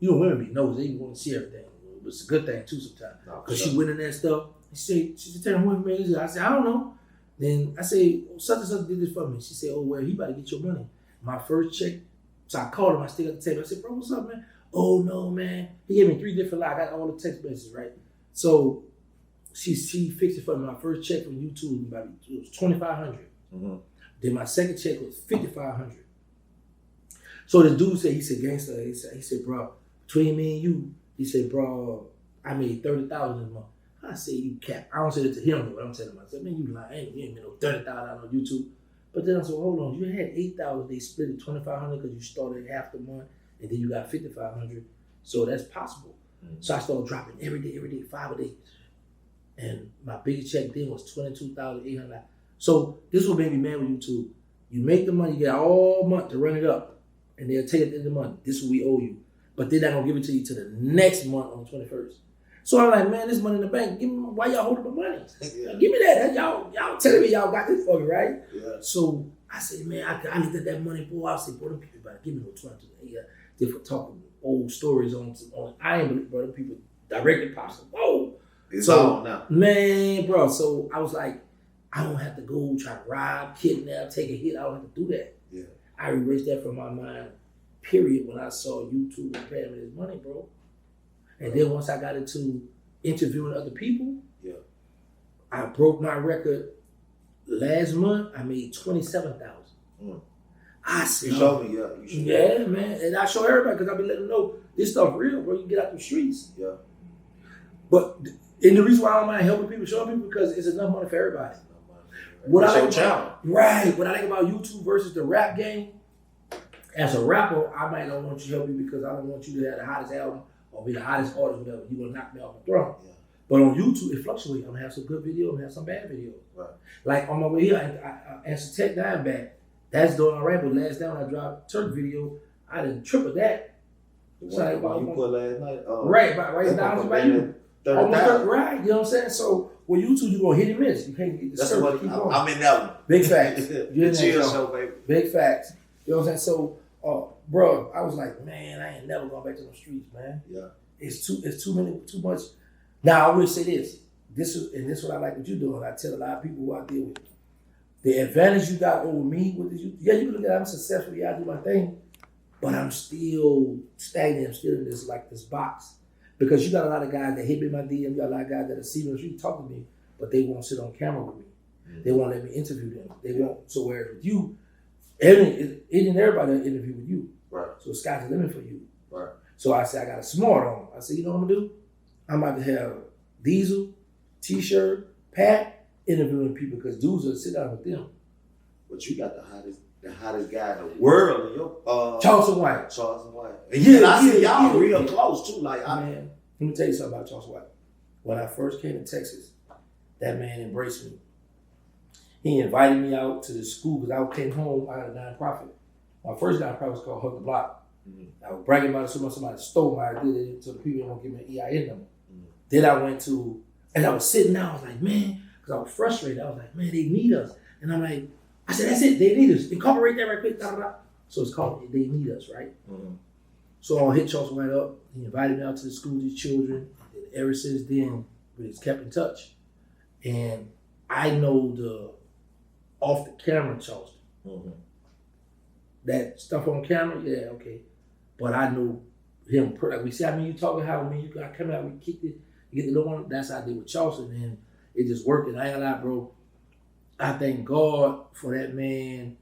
know, women be nosy. They want to see everything. It's a good thing too sometimes. Because she went in that stuff. She said, tell me what man is. I said, I don't know. Then I say, such and such did this for me. She said, oh, well, he about to get your money. My first check. So I called him. I still got the table. I said, bro, what's up, man? Oh, no, man. He gave me 3 different lies. I got all the text messages, right? So she fixed it for me. My first check from YouTube, it was $2,500. Mm-hmm. Then my second check was $5,500. So the dude said, he said, gangster, he said, bro, between me and you, he said, bro, I made $30,000 this month. I say, you cap. I don't say that to him, but I'm telling myself, man, you lying. You ain't made no $30,000 on YouTube. But then I said, hold on, you had $8,000. They split it $2,500 because you started half the month, and then you got $5,500. So that's possible. Mm-hmm. So I started dropping every day, 5 days. And my biggest check then was $22,800. So this will make me mad with YouTube. You make the money, you get all month to run it up, and they'll take it at the end of the month. This is what we owe you. But they're not gonna give it to you till the next month on the 21st. So I'm like, man, this money in the bank. Give me, why y'all holding my money? Yeah. Give me that. Y'all telling me y'all got this for me, right? Yeah. So I said, man, I looked at that money, boy. I said, boy, them people about to give me no 20. Different talking old stories on. I ain't believe, bro. Them people directly pops. Whoa. It's on now. Man, bro. So I was like, I don't have to go try to rob, kidnap, take a hit. I don't have to do that. Yeah. I erased that from my mind. Period. When I saw YouTube and paying me this money, bro. And then once I got into interviewing other people, yeah, I broke my record last month. I made $27,000. Mm. I said, you showed me, yeah. Yeah, man. And I show everybody because I be letting them know this stuff real, bro. You get out the streets. Yeah. But and the reason why I don't mind helping people, showing people, because it's enough money for everybody. What I like about YouTube versus the rap game, as a rapper, I might not want you to help me because I don't want you to have the hottest album or be the hottest artist, whatever. You're gonna knock me off the throne. Yeah. But on YouTube, it fluctuates. I'm gonna have some good videos, I'm gonna have some bad videos. Right. Like on my way here, I answered Tech 9 back. That's doing all right, but last time when I dropped Turk video, I didn't triple that. So you put last night? Right down by you. Right, you know what I'm saying? So with YouTube, you're gonna hit and miss. You can't get the search. Keep going. I'm in that one. Big facts. The Chill Show, baby. Big facts. You know what I'm saying? So, bro, I was like, man, I ain't never going back to the streets, man. Yeah. It's too much. Now I will say this. This is what I like what you're doing. I tell a lot of people who I deal with. The advantage you got over me with this, yeah, you can look at it, I'm successful, yeah, I do my thing, but I'm still stagnant, I'm still in this box. Because you got a lot of guys that hit me in my DM, you got a lot of guys that see me on the street talking to me, but they won't sit on camera with me. They won't let me interview them. They won't. So whereas with you, isn't everybody an interview with you? Right. So sky's the limit for you. Right. So I said, I got a smart on. I said, you know what I'm gonna do? I'm about to have Diesel, T-shirt, Pat interviewing people because dudes will sit down with them. But you got the hottest guy in the world in your Charleston White. Charleston White. And yeah, I see y'all real close too. Like man, let me tell you something about Charleston White. When I first came to Texas, that man embraced me. He invited me out to the school because I came home out of a nonprofit. My first nonprofit was called Hug the Block. I was bragging about it so much somebody stole my idea so the people didn't want to give me an EIN number. Then I went to, and I was sitting down, I was like, man, because I was frustrated. I was like, man, they need us. And I'm like, I said, that's it, they need us. Incorporate that right quick, da, da, da. So it's called They Need Us, right? So I hit Charles White up. He invited me out to the school with his children. And ever since then, we've kept in touch. And I know the off the camera Charleston. That stuff on camera, yeah, okay. But I know him, like we see, I mean, you talking how, I mean, you got come out, we kicked it, you get the little one, that's how I did with Charleston, and it just worked. And I ain't gonna lie, bro, I thank God for that man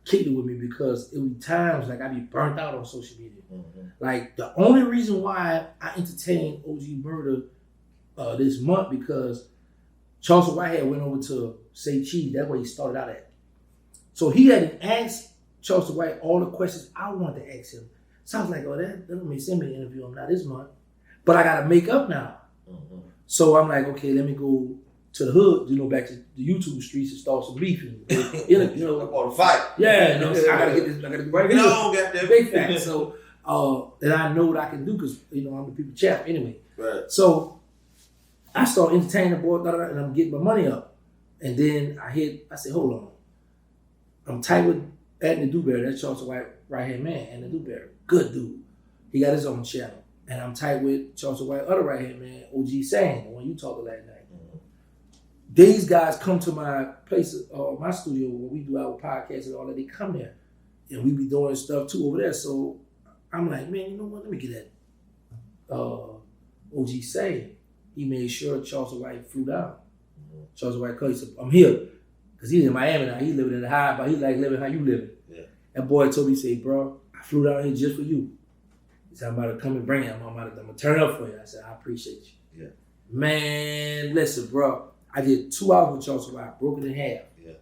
kicked it with me because it would be times like I be burnt out on social media. Like the only reason why I entertained OG Murder this month because Charleston Whitehead went over to Say Cheese. That's where he started out at. So he had asked Charleston White all the questions I wanted to ask him. So I was like, oh, that don't make sense to interview him now this month. But I got to make up now. So I'm like, okay, let me go to the hood, back to the YouTube streets and start some beef. Or fight. Yeah, I got to get this, I got to get right here. No, got that big fact. So, and I know what I can do because, I'm the people champ anyway. Right. So I start entertaining the boy, and I'm getting my money up. And then I said, hold on. I'm tight with Anthony Dewberry, that's Charleston White right-hand man, Anthony Dewberry. Good dude. He got his own channel. And I'm tight with Charleston White, other right-hand man, OG Sang, the one you talked to last night. These guys come to my place, my studio where we do our podcast and all that. They come there. And we be doing stuff too over there. So I'm like, man, you know what? Let me get that OG Sang. He made sure Charleston White flew down. Charleston White called, he said, I'm here. Because he's in Miami now. He's living in the high, but he like living how you living. Yeah. That boy told me, he said, bro, I flew down here just for you. He said, I'm about to come and bring it. I'm about to turn up for you. I said, I appreciate you. Yeah. Man, listen, bro. I did 2 hours with Charleston White, broke it in half. Yeah.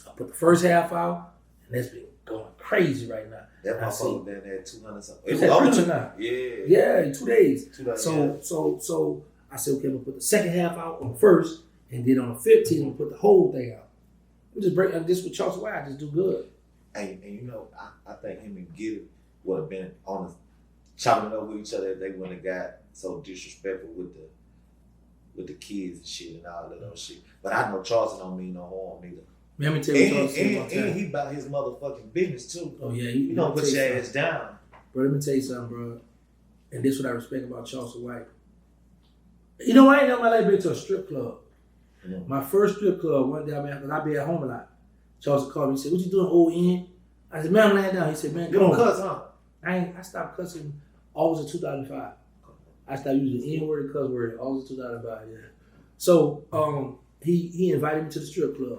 I put the first half out, and that's been going crazy right now. That motherfucker down there at 200 something. It's at 300 now. Yeah. Yeah, in 2 days. 2 days. So I said, okay, I'm gonna put the second half out on the first, and then on the 15th, I'm gonna put the whole thing out. I'm just breaking this with Charleston White. I just do good. And I think him and Giddy would have been on chopping it up with each other if they wouldn't have got so disrespectful with the kids and shit and all that other shit. But I know Charleston don't mean no harm either. Let me tell you what Charleston and he about his motherfucking business too. Oh yeah, you don't put your ass down. Bro, let me tell you something, bro. And this is what I respect about Charleston White. I ain't never my life been to a strip club. My first strip club one day, because I be at home a lot. Charleston called me and said, what you doing, old N? I said, man, I'm laying down. He said, man, you don't cuss, huh? I stopped cussing August of 2005. I stopped using the N-word and cuss word August of 2005, yeah. So he invited me to the strip club.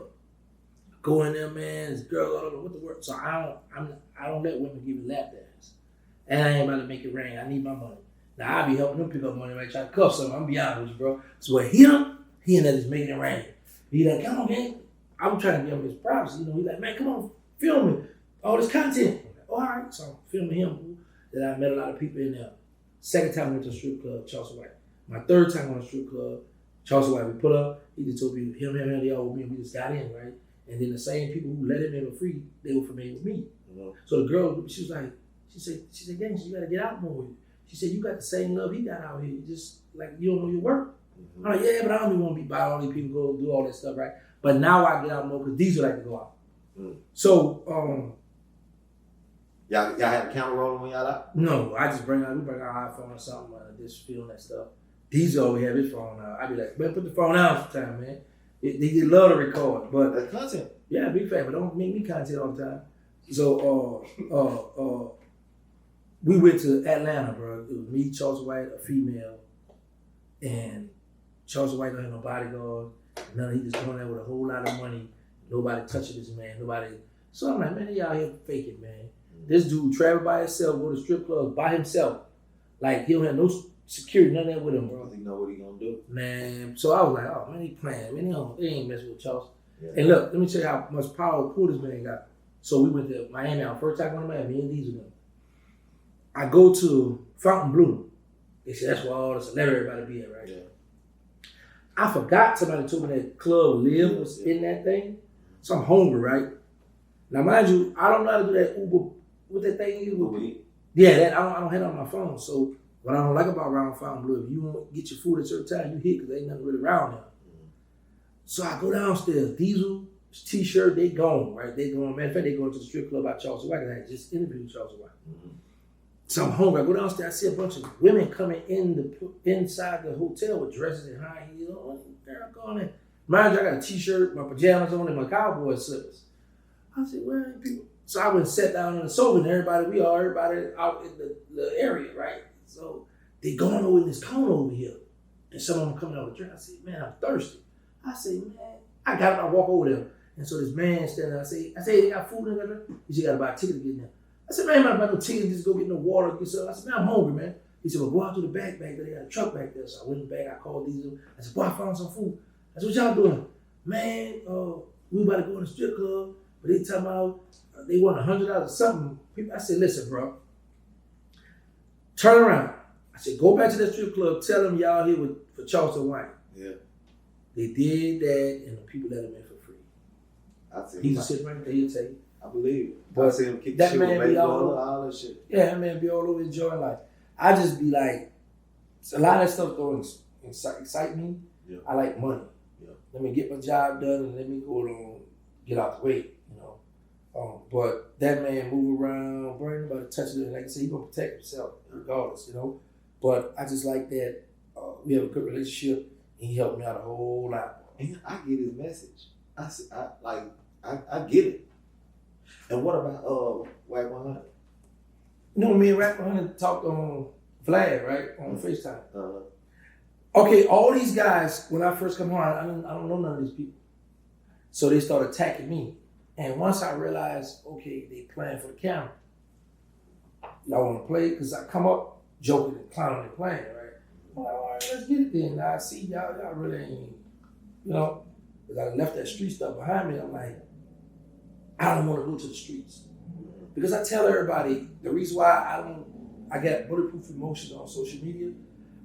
Go in there, man, this girl, I don't know what the word. So I don't let women give me lap dance. And I ain't about to make it rain. I need my money. Now I be helping them pick up money, right? Try to cuff something. I'm be honest with you, bro. So with him, he and that is making it rain. He like, come on, man. I'm trying to give him his props. He like, man, come on, film me. All this content. All right. So I'm filming him. Then I met a lot of people in there. Second time I went to a strip club, Charleston White. My third time on a strip club, Charleston White. We put up. He just told me, him, they all with me, and we just got in, right? And then the same people who let him in for free, they were familiar with me. So the girl, she was like, she said, Gangsta, you gotta get out more. She said, you got the same love he got out here. You just, like, you don't know your work. I'm like, yeah, but I don't even want to be by all these people, go do all that stuff, right? But now I get out more because these are like to go out. So, y'all had a camera rolling when y'all out? No, I just we bring our iPhone or something, just film that stuff. Diesel always have his phone out. I be like, man, put the phone out sometime, man. They love to record, but that's content. Yeah, big fan, but don't make me content all the time. So, we went to Atlanta, bro. It was me, Charles White, a female, and Charles White don't have no bodyguard. None. He just going there with a whole lot of money. Nobody touching this man. Nobody. So I'm like, man, they out here faking, man. This dude travel by himself, go to strip clubs by himself. Like he don't have no security, none of that with him, bro. He know what he gonna do. Man, so I was like, oh man, he playing. Man, they ain't messing with Charles. Yeah. And look, let me tell you how much power pull this man got. So we went to Miami. Our first time going to Miami, me and Diesel them. I go to Fountain Blue. They said that's where all the celebrity everybody be at, right? Yeah. I forgot somebody told me that Club Live was in that thing. So I'm hungry, right? Now mind you, I don't know how to do that Uber. What that thing is? Uber Eats. Yeah, that I don't have it on my phone. So what I don't like about around Fountain Blue, if you want to get your food at a certain time, you hit because there ain't nothing really around there. So I go downstairs, Diesel, T-shirt, they gone, right? They going, matter of fact, they going to the strip club by Charles White, and I just interviewed Charles White. Mm-hmm. So I'm hungry. I go downstairs, I see a bunch of women coming inside the hotel with dresses and high heels. Oh, girl, going in. Mind you, I got a T-shirt, my pajamas on, and my cowboy slippers. I said, where are people? So I went and sat down on the sofa, and everybody out in the area, right? So they going over in this cone over here, and some of them coming out with drink. I said, man, I'm thirsty. I said, man, I got up, I walk over there. And so this man standing there, I say, they got food in there? He said, you got to buy a ticket to get in there. I said, man, I'm not about no ticket, just go get no water, get something. I said, man, I'm hungry, man. He said, well, go out to the back there, they got a truck back there. So I went in the back, I called Diesel. I said, boy, I found some food. I said, what y'all doing? Man, we about to go in the strip club, but they talking about they want $100 or something. I said, listen, bro, turn around. I said, go back to that strip club, tell them y'all here for Charleston White. Yeah. They did that, and the people let him in for free. I see. He's sitting right there, he'll tell you. I believe it. But I see him kick that shit man with be all that shit. Yeah, that man be all over enjoying life. I just be like, a lot of that stuff don't excite me. Yeah. I like money. Yeah. Let me get my job done and let me go on, get out the way, you know. But that man move around, bro, ain't nobody touching it. Like I said, he gonna protect himself regardless, you know. But I just like that we have a good relationship. And he helped me out a whole lot. And I get his message. I get it. And what about Wack 100? You know, me and Wack 100 talked on Vlad, right? On FaceTime. Uh-huh. Okay, all these guys, when I first come home, I don't know none of these people. So they started attacking me. And once I realized, okay, they playing for the camera. Y'all want to play? Because I come up joking and clowning and playing, right? I'm like, all right, let's get it then. Now I see y'all really ain't, you know, because I left that street stuff behind me. I'm like, I don't want to go to the streets. Because I tell everybody, the reason why I got bulletproof emotions on social media,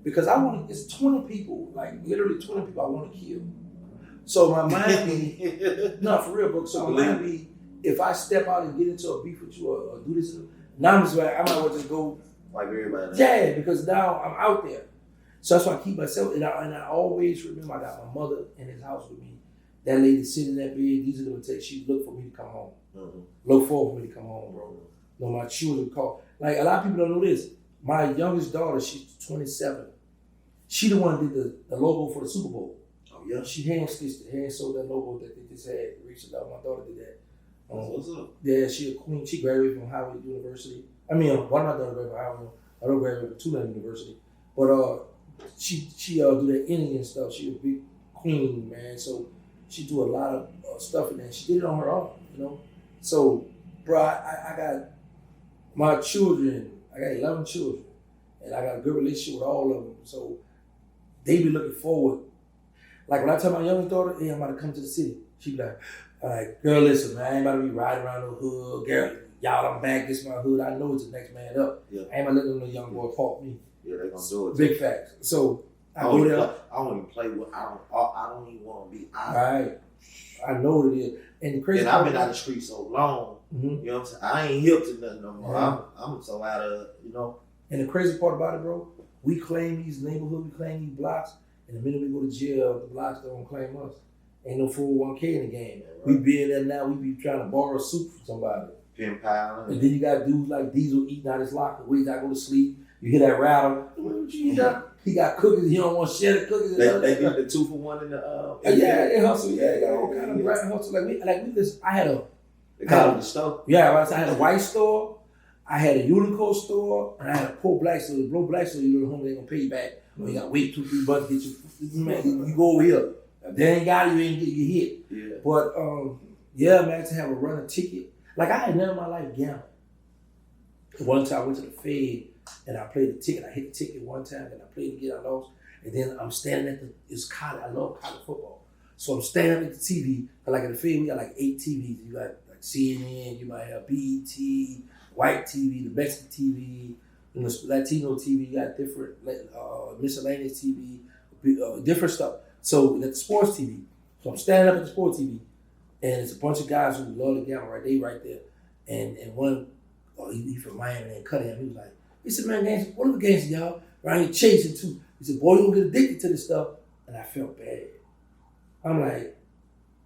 because it's 20 people, like literally 20 people I want to kill. So my mind be, no, for real, bro. So my mind be, if I step out and get into a beef with you or do this, now I'm just like, I might well just go. Like everybody. Yeah, because now I'm out there. So that's why I keep myself, and I always remember I got my mother in his house with me. That lady sitting in that bed, these are gonna she look for me to come home. Mm-hmm. Look forward for me to come home, bro. You know, my children call. Like, a lot of people don't know this. My youngest daughter, she's 27. She the one that did the logo for the Super Bowl. Oh, yeah? She hand-stitched it, hand-sewed that logo that they just had. Reached out, my daughter did that. What's up? Yeah, she a queen. She graduated from Howard University. I mean, one of my daughters graduated from Howard. I don't graduate from Tulane University. But she do that Indian stuff. She a big queen, man. So she do a lot of stuff in there. She did it on her own, you know. So, bro, I got my children. I got 11 children, and I got a good relationship with all of them. So they be looking forward. Like when I tell my youngest daughter, "Hey, I'm about to come to the city," she be like, "Girl, listen, man, I ain't about to be riding around no hood. Girl, y'all, I'm back. This my hood. I know it's the next man up. Yeah. I ain't about to let no young boy park me." Yeah, they gonna do it. Big facts. So I go there. I don't even play with. I don't even want to be out. Right. I know what it is. And the crazy. And I've been out the street so long. Mm-hmm. You know what I'm saying? I ain't hip to nothing no more. Yeah. I'm so out of, you know. And the crazy part about it, bro, we claim these neighborhoods, we claim these blocks, and the minute we go to jail, the blocks don't claim us. Ain't no 401k in the game. Right. We be in there now. We be trying to borrow soup from somebody. Pen pal. And then you got dudes like Diesel eating out his locker. Wait till I go to sleep. You hear that rattle. He got cookies. He don't want to share the cookies. They did the 2-for-1 in the. Yeah, they hustle. Yeah, they got all kind of right hustle. Like we just. I had a. They call it the store. Yeah, right. So I had a white store. I had a Unico store, and I had a poor black store. The broke black store, you go home, they gonna pay you back. You got to wait 2-3 months to get Man, you go over here. If they ain't got it, you ain't get you hit. Yeah. But yeah, man, to have a running ticket. Like I had never in my life gambled. One time I went to the Fed and I played the ticket. I hit the ticket one time and I played again, I lost. And then I'm standing at it's college. I love college football. So I'm standing at the TV. Like at the Fed, we got like 8 TVs. You got like CNN, you might have BET, white TV, the Mexican TV, Latino TV, you got different miscellaneous TV, different stuff. So at the sports TV. So I'm standing up at the sports TV and it's a bunch of guys who love the gamble, right? They right there. And one, he from Miami and cut him. He was like, he said, man, gangster, what are the gangsters, y'all? Right here chasing too. He said, boy, you gonna get addicted to this stuff. And I felt bad. I'm like,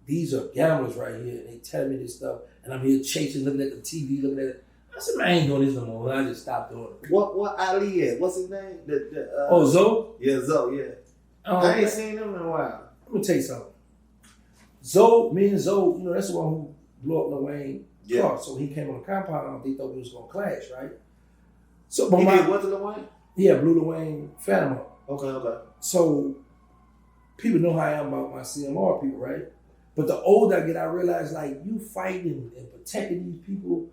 these are gamblers right here. And they telling me this stuff. And I'm here chasing, looking at the TV, looking at it. I said, man, I ain't doing this no more. And I just stopped doing it. What Ali at? What's his name? Zoe? Yeah, Zoe, yeah. I ain't seen him in a while. Let me tell you something. Zoe, me and Zoe, you know, that's the one who blew up Lil Wayne's car. So he came on the compound, they thought we was gonna clash, right? So he did what to Lil Wayne? Yeah, blew Lil Wayne Phantom up. Okay. So people know how I am about my CMR people, right? But the older I get, I realize like you fighting and protecting these people,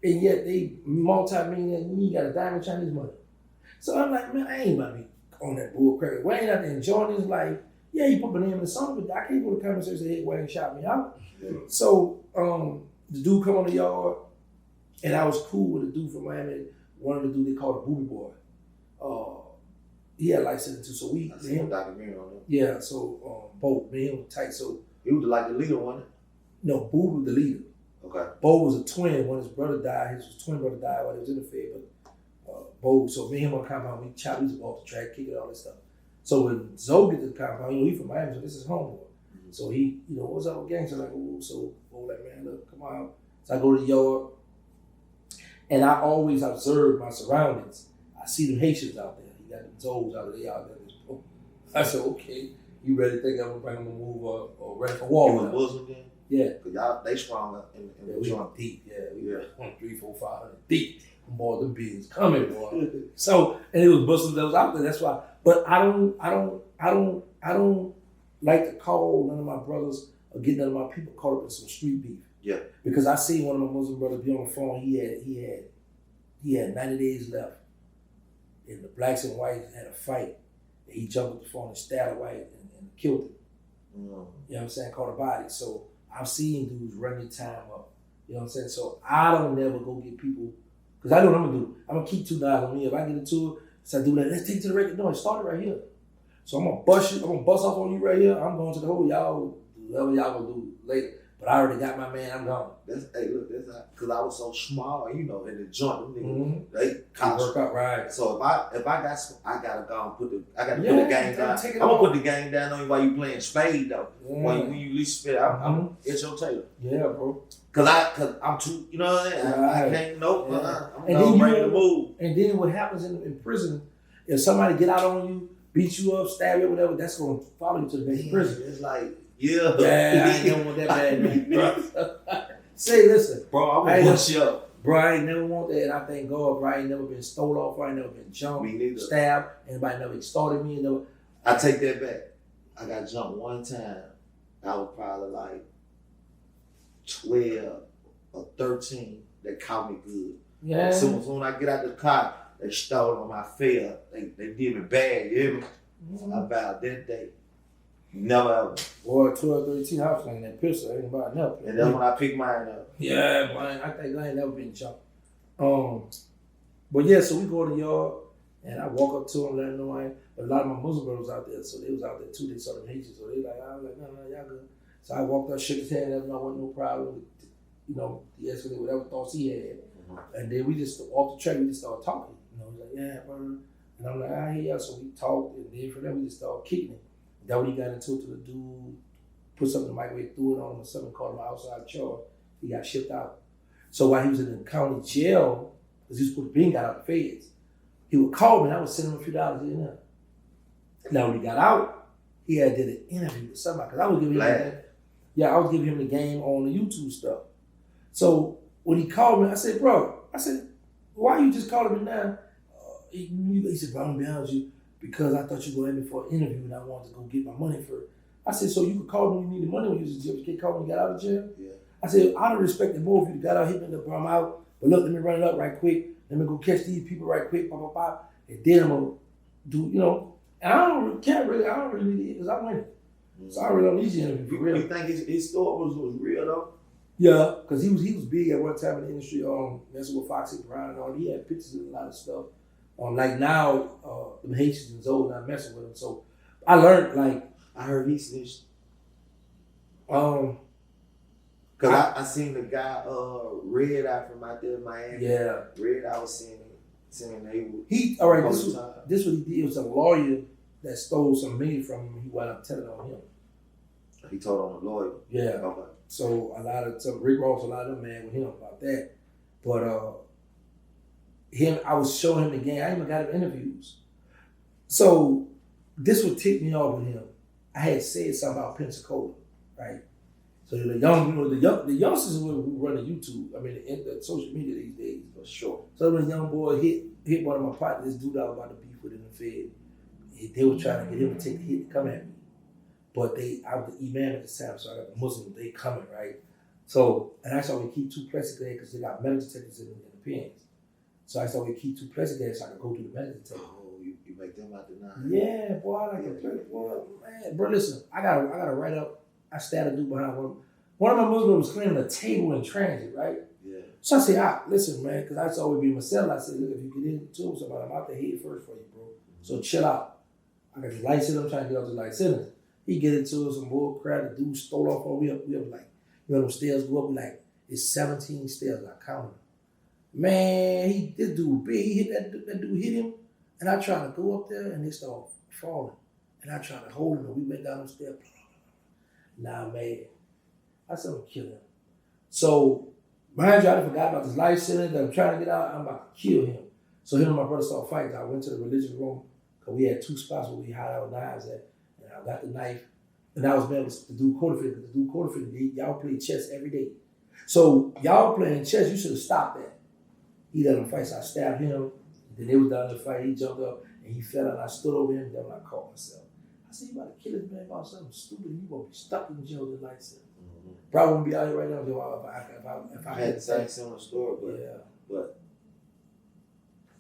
and yet they multi-millionaires, and you got a dime in Chinese money. So I'm like, man, I ain't about to be on that bull crap. Wayne out there enjoying his life. Yeah, he put my name in the song, but I can't go to conversation and say, hey, Wayne shot me out. Yeah. So the dude come on the yard, and I was cool with a dude from Miami, one of the dudes they called a Booby Boy. He had license too, so we. I seen him documentary on him. Yeah, so both me and him tight. So he was like the leader, wasn't it? No, Boo was the leader. Okay. Bo was a twin. When his brother died, his twin brother died while he was in the Fed. But Bo, so me and him on the compound, we chopped, we used to go off the track, kick it, all that stuff. So when Zoe get to the compound, you know, he from Miami, so this is homeboy. Mm-hmm. So he, you know, what's up with gangster? Like, oh, so Bo like, man, look, come on. So I go to the yard, and I always observe my surroundings. I see them Haitians out there. You got them Zoes out there, out there. I said, okay, you ready to think I'm gonna bring them a move or ready for war? You was Muslim then? Yeah. Cause y'all, they strong in the joint. Deep, yeah. 3, 4, 500 deep. More than beans coming, boy. So, and it was Muslims that was out there. That's why. But I don't like to call none of my brothers or get none of my people caught up in some street beef. Yeah. Because I seen one of my Muslim brothers be on the phone. He had 90 days left, and the blacks and whites had a fight. And he jumped up the phone and stabbed a white and killed him. You know what I'm saying? Caught a body. So I've seen dudes run their time up. You know what I'm saying? So I don't never go get people, because I know what I'm gonna do. I'm gonna keep $2 on me. If I get into it, so I do that, let's take it to the record. No, it started right here. So I'm gonna bust you, I'm gonna bust off on you right here. I'm going to the hole, y'all, whatever y'all gonna do later. But I already got my man, I'm gone. That's because I was so small, you know, in the joint, them niggas, they work out right. So if I gotta go and put the game down. I'm gonna put the game down on you while you playing spade though. When you least spit, it's your Taylor. Yeah, bro. Cause I'm too, you know what I mean? I can't know. And then you ready to move. And then what happens in prison? If somebody get out on you, beat you up, stab you, whatever, that's gonna follow you to the next prison. It's like. Yeah, I ain't never want that bad, bro. Say, listen, bro, I'm gonna push you up. Bro, I ain't never want that, and I thank God, bro, I ain't never been stole off, I ain't never been jumped, stabbed, anybody never extorted me, never. I take that back. I got jumped one time. I was probably like 12 or 13. They caught me good. Yeah. As soon as I get out the car, they stole on my fare. They did me bad, you hear me? I vowed that day. Never ever. Boy, 12, 13, I was playing that pistol. Ain't about nothing. And that's when I picked mine up. Yeah, man. I think I ain't never been jumped. But yeah, so we go to the yard, and I walk up to them, let them know I ain't. But a lot of my Muslim brothers out there, so they was out there too. They saw them Haitians, so they like, I was like, no, y'all good. So I walked up, shook his hand, let him know I wasn't no problem. You know, he escalated whatever thoughts he had. And then we just, off the track, we just started talking. You know, he's like, yeah, bro. And I'm like, I hear y'all. So we talked, and then from there, we just started kicking it. That when he got into it to the dude, put something in the microwave, threw it on him, or something, called him outside charge. He got shipped out. So while he was in the county jail, because he was supposed to be got out the feds, he would call me and I would send him a few dollars in there. Now when he got out, he had did an interview with somebody, because I was giving him I was giving him the game on the YouTube stuff. So when he called me, I said, bro, why you just calling me now? He said, bro, I'm gonna be honest with you. because I thought you were going to me for an interview and I wanted to go get my money for it. I said, so you could call me when you needed money when you was in jail. You can't call me when you got out of jail? Yeah. I said, I'd have respected more if you got out, hit me in the bum out. But look, let me run it up right quick. Let me go catch these people right quick, pop, pop, pop. And then I'm going to do, you know. And I don't really need it because I win. So I really don't need you interview for real. You think his story was real though? Yeah, because he was big at one time in the industry, messing with Foxy Brown and all. He had pictures of a lot of stuff. Like now, the Haitians is old, not messing with him. So I learned, like, I heard he snitched. Cause I seen the guy Red Eye from out there in Miami. Yeah. Red Eye was saying he all right, this what he did. It was a lawyer that stole some money from him. He wound up telling on him. He told on the lawyer. Yeah. Okay. So Rick Ross, a lot of them mad with him about that. But I was showing him the game. I even got him interviews. So this would tick me off with him. I had said something about Pensacola, right? So the youngsters who run the YouTube, I mean the social media these days, for sure. So when a young boy hit one of my partners, this dude I was about to beef with in the Fed, they were trying to get him to take the hit to come at me. But I was the imam at the time, so I got the Muslims, they coming, right? So, and I saw we keep 2 plexiglass because they got metal detectors in the pens. So I saw we keep 2 plexiglass so I could go through the metal detector. Oh, you make them out the 9. Yeah, boy, I like to play, boy, man. Bro, listen, I gotta write up. I stabbed a dude behind one of my Muslims was cleaning a table in transit, right? Yeah. So I said, listen, man, because I used to always be myself. I said, look, if you get into somebody, I'm out the head first for you, bro. So chill out. I got the light sentence, I'm trying to get off the light sentence. He get into some bull crap, the dude stole off on me. We up like, you know, them stairs go up, like, it's 17 stairs, I counted. Man, this dude big, he hit that dude hit him, and I tried to go up there, and they started falling. And I tried to hold him, and we went down the stairs. Nah, man. I said, I'm gonna kill him. So, mind you, I forgot about this life sentence that I'm trying to get out. I'm about to kill him. So him and my brother started fighting. I went to the religion room, because we had 2 spots where we hide our knives at. And I got the knife, and I was able to do counterfeit, because to do counterfeit, y'all play chess every day. So y'all playing chess, you should have stopped that. He let him fight, so I stabbed him. Then they was down there fight. He jumped up, and he fell, and I stood over him, and then I caught myself. I said, you about to kill this man about something stupid, you gonna be stuck in jail with life sentence. Probably wouldn't be out here right now if I had the same similar story, but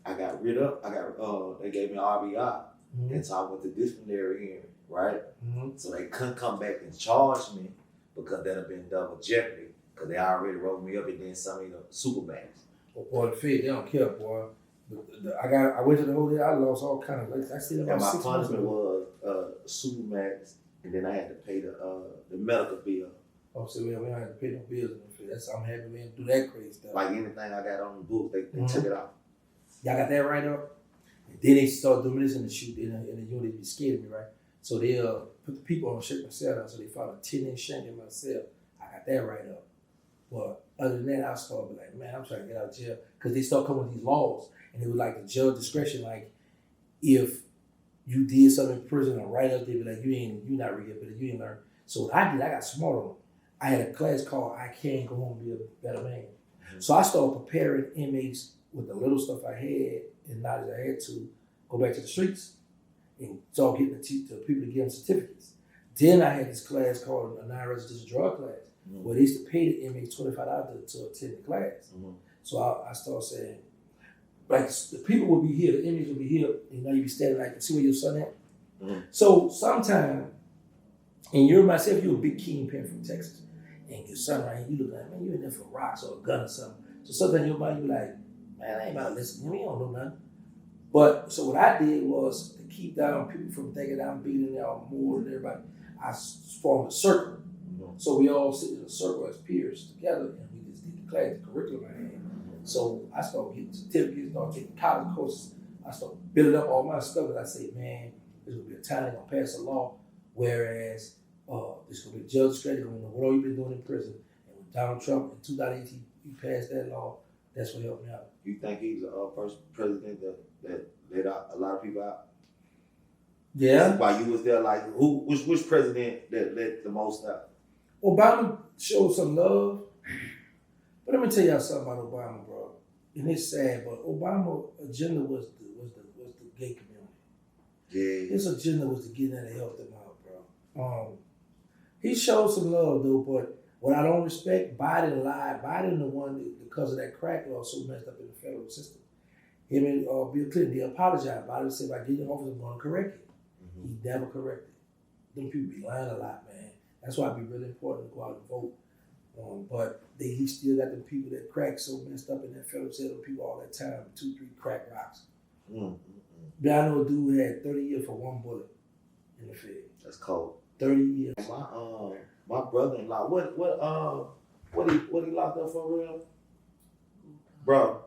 I got rid of. They gave me RBI, and so I went to disciplinary hearing, right? So they couldn't come back and charge me because that'd have been double jeopardy because they already wrote me up and then some of the Supermax. Boy, the Fed, they don't care, boy. I went to the hotel. I lost all kind of. I still and my punishment was Supermax, and then I had to pay the medical bill. Oh, so we don't have to pay no bills. I'm happy we didn't do that crazy stuff. Like anything I got on the book, they took it off. Y'all got that right up? And then they started doing this in the shoot, in the unit, they scared of me, right? So they put the people on shake my cell down, so they found a 10-inch shank in my cell. I got that right up. But other than that, I started like, man, I'm trying to get out of jail. Because they start coming with these laws, and it was like the judge discretion, like if you did something in prison or right up there, be like, you're not rehabilitated, you ain't learned. So what I did, I got smart on it. I had a class called I Can Go Home and Be a Better Man. So I started preparing inmates with the little stuff I had and knowledge I had to go back to the streets and start getting the people to give them certificates. Then I had this class called a non-residential drug class where they used to pay the inmates $25 to attend the class. So I started saying, like, the people will be here, the inmates will be here, and now you be standing like, see where your son at? So sometime, and you're myself, you're a big kingpin from Texas. And your son right here, you look like, man, you in there for rocks or a gun or something. So sometimes your mind, you like, man, I ain't about to listen to him, he don't know nothing. But, so what I did was to keep down people from thinking that I'm beating them more than everybody, I formed a circle. So we all sit in a circle as peers together, and we just did the class, the curriculum I had. So I started getting certificates, started taking college courses. I started building up all my stuff, and I said, man, there's gonna be a time they're gonna pass a law, whereas there's going to be a judge strategy on what all you've been doing in prison. And with Donald Trump in 2018, he passed that law. That's what helped me out. You think he's the first president that let out a lot of people out? Yeah. While you was there, like, which president that let the most out? Obama showed some love. But let me tell y'all something about Obama, bro. And it's sad, but Obama's agenda was the gay community. Yeah. His agenda was to get in there and help them out, bro. He showed some love though, but what I don't respect, Biden lied. Biden the one that, because of that crack law so messed up in the federal system. Him and Bill Clinton, they apologized. Biden said, "If I get in office, I'm going to correct it." He never corrected. Them people be lying a lot, man. That's why it'd be really important to go out and vote. But he still got them people that crack so messed up in that federal system. People all that time, 2, 3 crack rocks. But I know a dude had 30 years for one bullet in the Fed. That's cold. 30 years. My brother-in-law, what he locked up for real? Bro.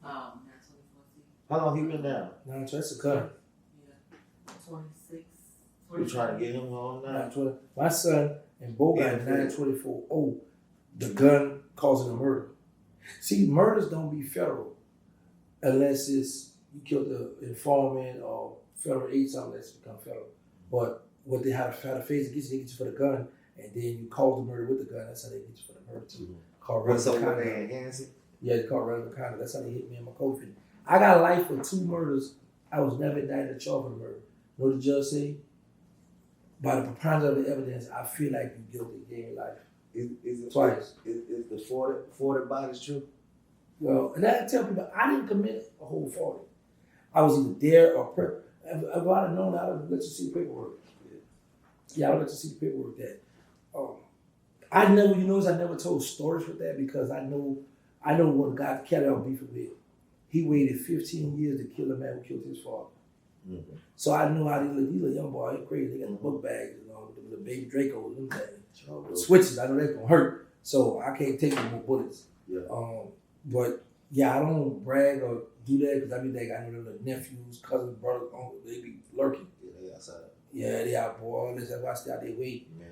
How How long he been down? No, that's a gun. Yeah. 26. We trying to get him home now. My son and Bo got 924. Oh, the gun causing a murder. See, murders don't be federal unless it's you killed the informant or federal aid, something that's become federal. But what they have to face against you, they get you for the gun, and then you cause the murder with the gun. That's how they get you for the murder too. Called relevant conduct. Yeah, it's called relevant conduct. That's how they hit me in my COVID. I got life for 2 murders. I was never indicted or charged for the murder. You know what the judge say? By the preponderance of the evidence, I feel like you're guilty. Gave me life. Is it Twice. Is the 40 bodies true? Well, and I tell people, I didn't commit a whole 40. I was either there or present. If I'd have known, I would let you see the paperwork. Yeah, I would let you see the paperwork that. I never told stories with that because I know what God carried out beef with. He waited 15 years to kill a man who killed his father. Mm-hmm. So I knew how they look. He's a young boy, he's crazy. They got the book bags, the baby Draco, them things. Switches, I know that's gonna hurt. So I can't take no more bullets. Yeah. But yeah, I don't brag or do that because I mean, I know the nephews, cousins, brothers, uncles, they be lurking. Yeah, they outside. Yeah, they out, boy. That's why I stay out there waiting.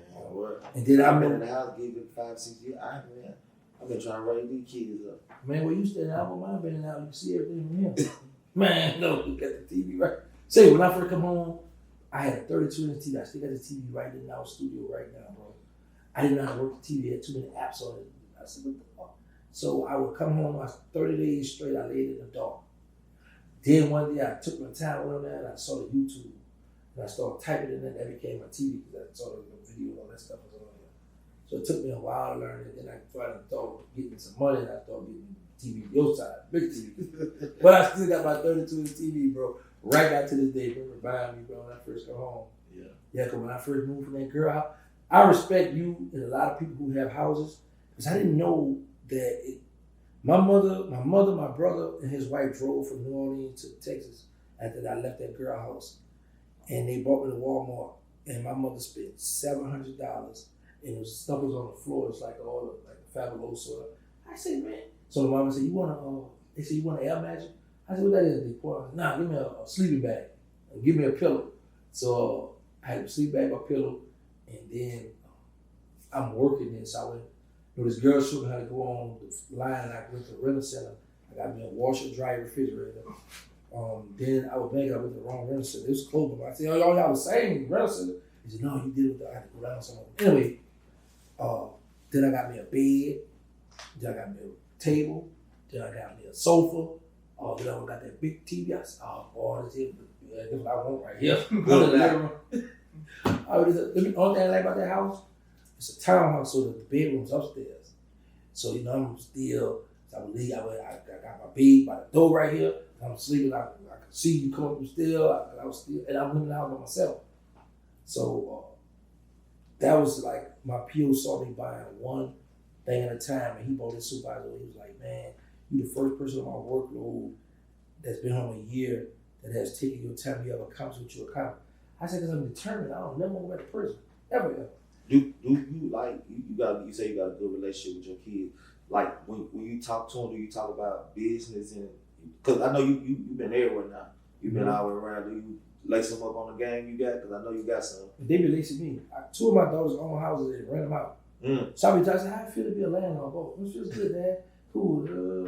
And then I've been in the house, gave it 5-6 years. I've been trying to raise these kids up. Man, when you stay in the house, I've been in the house, you can see everything from here. Man, no, you got the TV right. Say, when I first come home, I had a 32-inch TV. I still got the TV right in our studio right now, bro. I didn't know how to work the TV. I had too many apps on it. I said, what the fuck? So I would come home, 30 days straight, I laid in the dark. Then one day I took my time on that and I saw the YouTube. And I started typing it in, that became my TV because I saw the video and all that stuff was on there. So it took me a while to learn it. Then I finally thought getting some money and I started getting TV your side, big TV. But I still got my 32-inch TV, bro. Right back to this day, bro. Remind me, bro, when I first come home. Yeah. Yeah, because when I first moved from that girl house, I respect you and a lot of people who have houses because I didn't know that my mother, my brother, and his wife drove from New Orleans to Texas after I left that girl house. And they brought me to Walmart. And my mother spent $700. And it was stuff was on the floor. It's like all the Fabuloso. I said, man. So the mama said, they said, you want an air mattress? I said, what that is? They pour, nah, give me a sleeping bag. And give me a pillow. So I had a sleep bag, a pillow. And then I'm working this. So I went, this girl showed me how to go on the line. And I went to the rental center. I got me a washer, dryer, refrigerator. Then I was back, I went to the wrong rental center. It was closed. I said, oh, y'all the same rental center? He said, no, you did it. I had to go down somewhere. Anyway, then I got me a bed. Then I got me a table. Then I got me a sofa. Then I got that big TV. I said, oh, boy, this is what I want right here. The only thing I like about that house, it's a townhouse, so the bedroom's upstairs. So, I'm still, I got my bed by the door right here. I'm sleeping, I can see you coming through still, and I'm living out by myself. So that was like, my PO saw me buying one thing at a time, and he bought his supervisor. He was like, man, you the first person on my workload that's been home a year that has taken your time, you have accomplished what you accomplished. I said, because I'm determined, I don't never want to go back to prison, ever. Do you like, you say you got a good relationship with your kids, like when you talk to them, do you talk about business and, because I know you've been everywhere now. You've been all the way around. Do you lace them up on the game you got? Because I know you got some. They be lacing me. 2 of my daughters own houses and rent them out. So I said, how I feel to be a landlord? Oh, it feels good, Dad. Cool.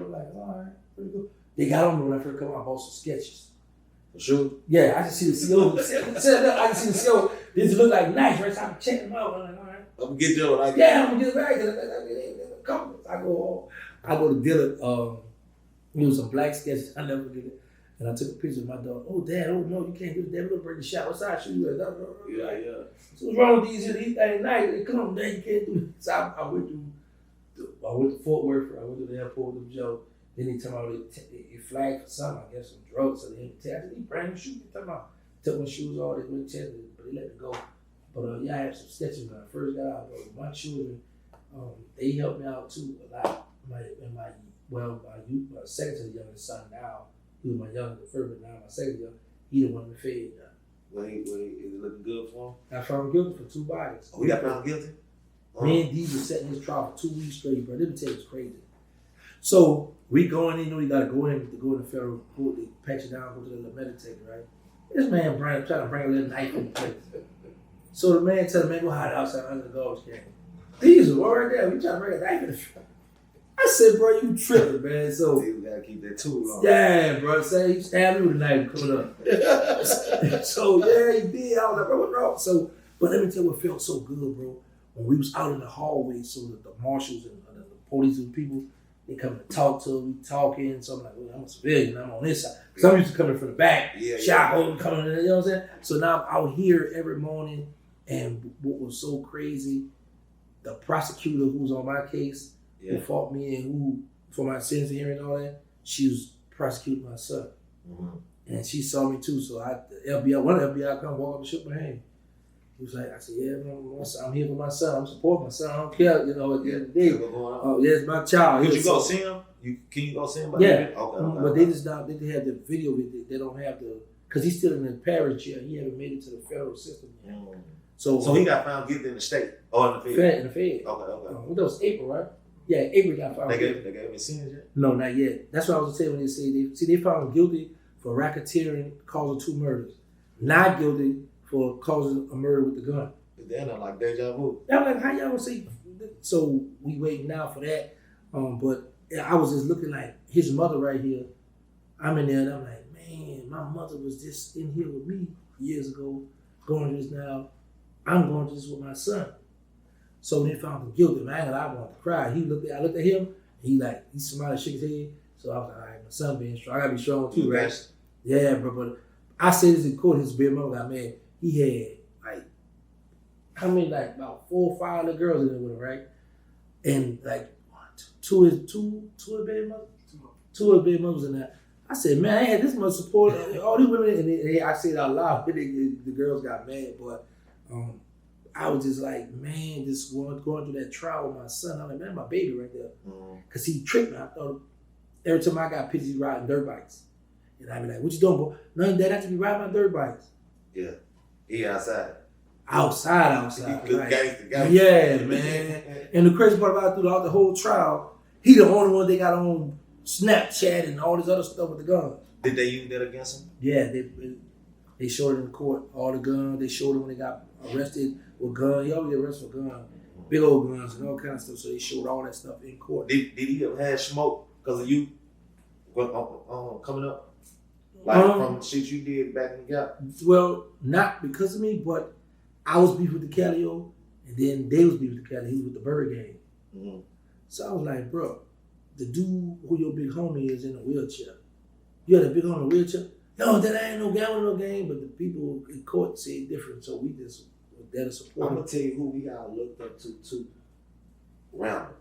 Like, all right, pretty good. They got on me when I first come out. I bought some sketches. For sure? Yeah, I can see the CO. I can see the CO. These look like nice, right? So I'm checking them out. I'm like, all right. I'm going to get you what I get. Yeah, I'm going to get it back. I go to Dillard. It was some black sketches. I never forget it. And I took a picture of my dog. Oh, Dad, oh no, you can't do that. We're gonna bring the shot. What size shoe you at? Yeah. So what's wrong with these things nice? They come on, Dad, you can't do it. So I went to Fort Worth. I went to the airport with Joe. Then they told me they flagged for something, I guess some drugs. So they had to tell me, brand new shoes. They talking about took my shoes off, they went to test me, but they let me go. But yeah, I had some stitches when I first got out. My children, they helped me out too a lot. My second to the youngest son now, he was my youngest first, but now my second young, he the one that fed now. Well, is it looking good for him? I found him guilty for 2 bodies. Oh, he got found guilty? Me and D was setting his trial for 2 weeks straight, bro. Let me tell you, it's crazy. So we going in, you know, you gotta go in the federal court, they pat you down, go to the little meditator, right? This man trying to bring a little knife in the place. So the man tell the man, go hide outside under the garbage can. These were right there, we trying to bring a knife in the front. I said, bro, you tripping, man. So you gotta keep that tool on. yeah, bro. Say he stabbed me with a knife coming up. So yeah, he did. I was like, bro, what's wrong? So, but let me tell you what felt so good, bro. When we was out in the hallway, so that the marshals and the police and people, they come to talk to us, we talking. So I'm like, well, I'm a civilian, I'm on this side. Because I'm used to coming from the back, coming in, you know what I'm saying? So now I'm out here every morning, and what was so crazy, the prosecutor who was on my case, who fought me and who, for my sins hearing and all that, she was prosecuting my son. Mm-hmm. And she saw me too, so one FBI come walk up and shook my hand. He was like, I said, yeah, I'm here for my son. I'm supporting my son. I don't care, you know, at the end of the day. Oh, yeah, it's my child. Did you go see him? Can you go see him? Yeah. Okay. But they just not, they have the video. They don't have the, because he's still in the parish jail. He haven't made it to the federal system yet. Mm. So he got found guilty in the state or in the Fed? In the Fed. Okay. That was April, right? Yeah, April got found guilty. They gave him a sentence yet? No, not yet. That's what I was saying when they say they found him guilty for racketeering, causing 2 murders. Not guilty for causing a murder with the gun. They're not like deja vu. I'm like, how y'all gonna say? So we waiting now for that. But I was just looking like his mother right here. I'm in there and I'm like, man, my mother was just in here with me years ago, going through this now. I'm going through this with my son. So they found him guilty, man. I wanted to cry. I looked at him, and he smiled and shook his head. So I was like, all right, my son being strong. I gotta be strong too, right? Yeah, bro. But I said this in court, his big mother, like, man, he had about 4 or 5 little girls in there with him, right? And two of the baby mothers in there. I said, man, I had this much support. All these women, and I said it out loud, the girls got mad, but I was just like, man, just going through that trial with my son. I'm like, man, my baby right there. Because he tricked me. I thought every time I got pictures, he riding dirt bikes. And I'd be like, what you doing, boy? Nothing, Dad, I have to be riding my dirt bikes. Yeah. He outside. Outside. Good gangster. Yeah, man. And the crazy part about it, throughout the whole trial, he the only one they got on Snapchat and all this other stuff with the gun. Did they use that against him? Yeah, they showed it in court, all the guns. They showed it when they got arrested with guns. He always get arrested with guns, big old guns and all kind of stuff. So they showed all that stuff in court. Did he ever have smoke because of you coming up? From shit you did back in the gap? Well, not because of me, but I was beef with the Calio, and then they was beef with the Calio. He was with the Bird Gang. Mm-hmm. So I was like, bro, the dude who your big homie is in a wheelchair. You had a big homie in a wheelchair? No, that ain't no game, but the people in court say it different, so we just were there to support. I'm gonna tell you who we all looked up to too. Randall.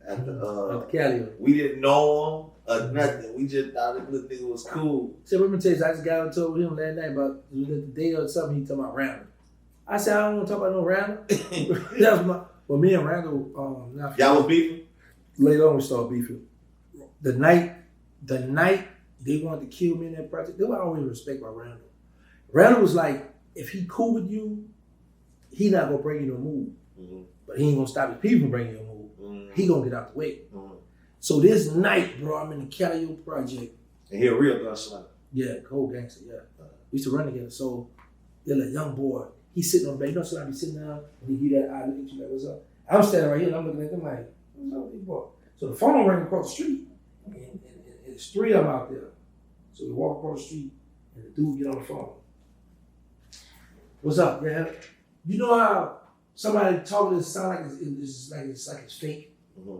At the Calio. We didn't know him or nothing. We just thought this little nigga was cool. So let me tell you, I just got on told him last night about the day or something. He talking about Randall. I said, I don't want to talk about no Randall. That was well, me and Randall, y'all was beefing? Later on, we started beefing. The night they wanted to kill me in that project, they were always respect by Randall. Randall was like, if he cool with you, he not gonna bring you no move. Mm-hmm. But he ain't gonna stop his people from bringing you a move. Mm-hmm. He gonna get out the way. Mm-hmm. So this night, bro, I'm in the Calio project. And he a real gunslinger. Yeah, cold gangster, yeah. We used to run together. So they're like, young boy, he's sitting on the bed. You know, somebody be sitting down and he that eye look at you like, what's up? I'm standing right here and I'm looking at them like, what's up with these boys? So the phone rang across the street. And there's 3 of them out there. So we walk across the street and the dude get on the phone. What's up, man? You know how somebody talking to sound like it's fake? Mm-hmm.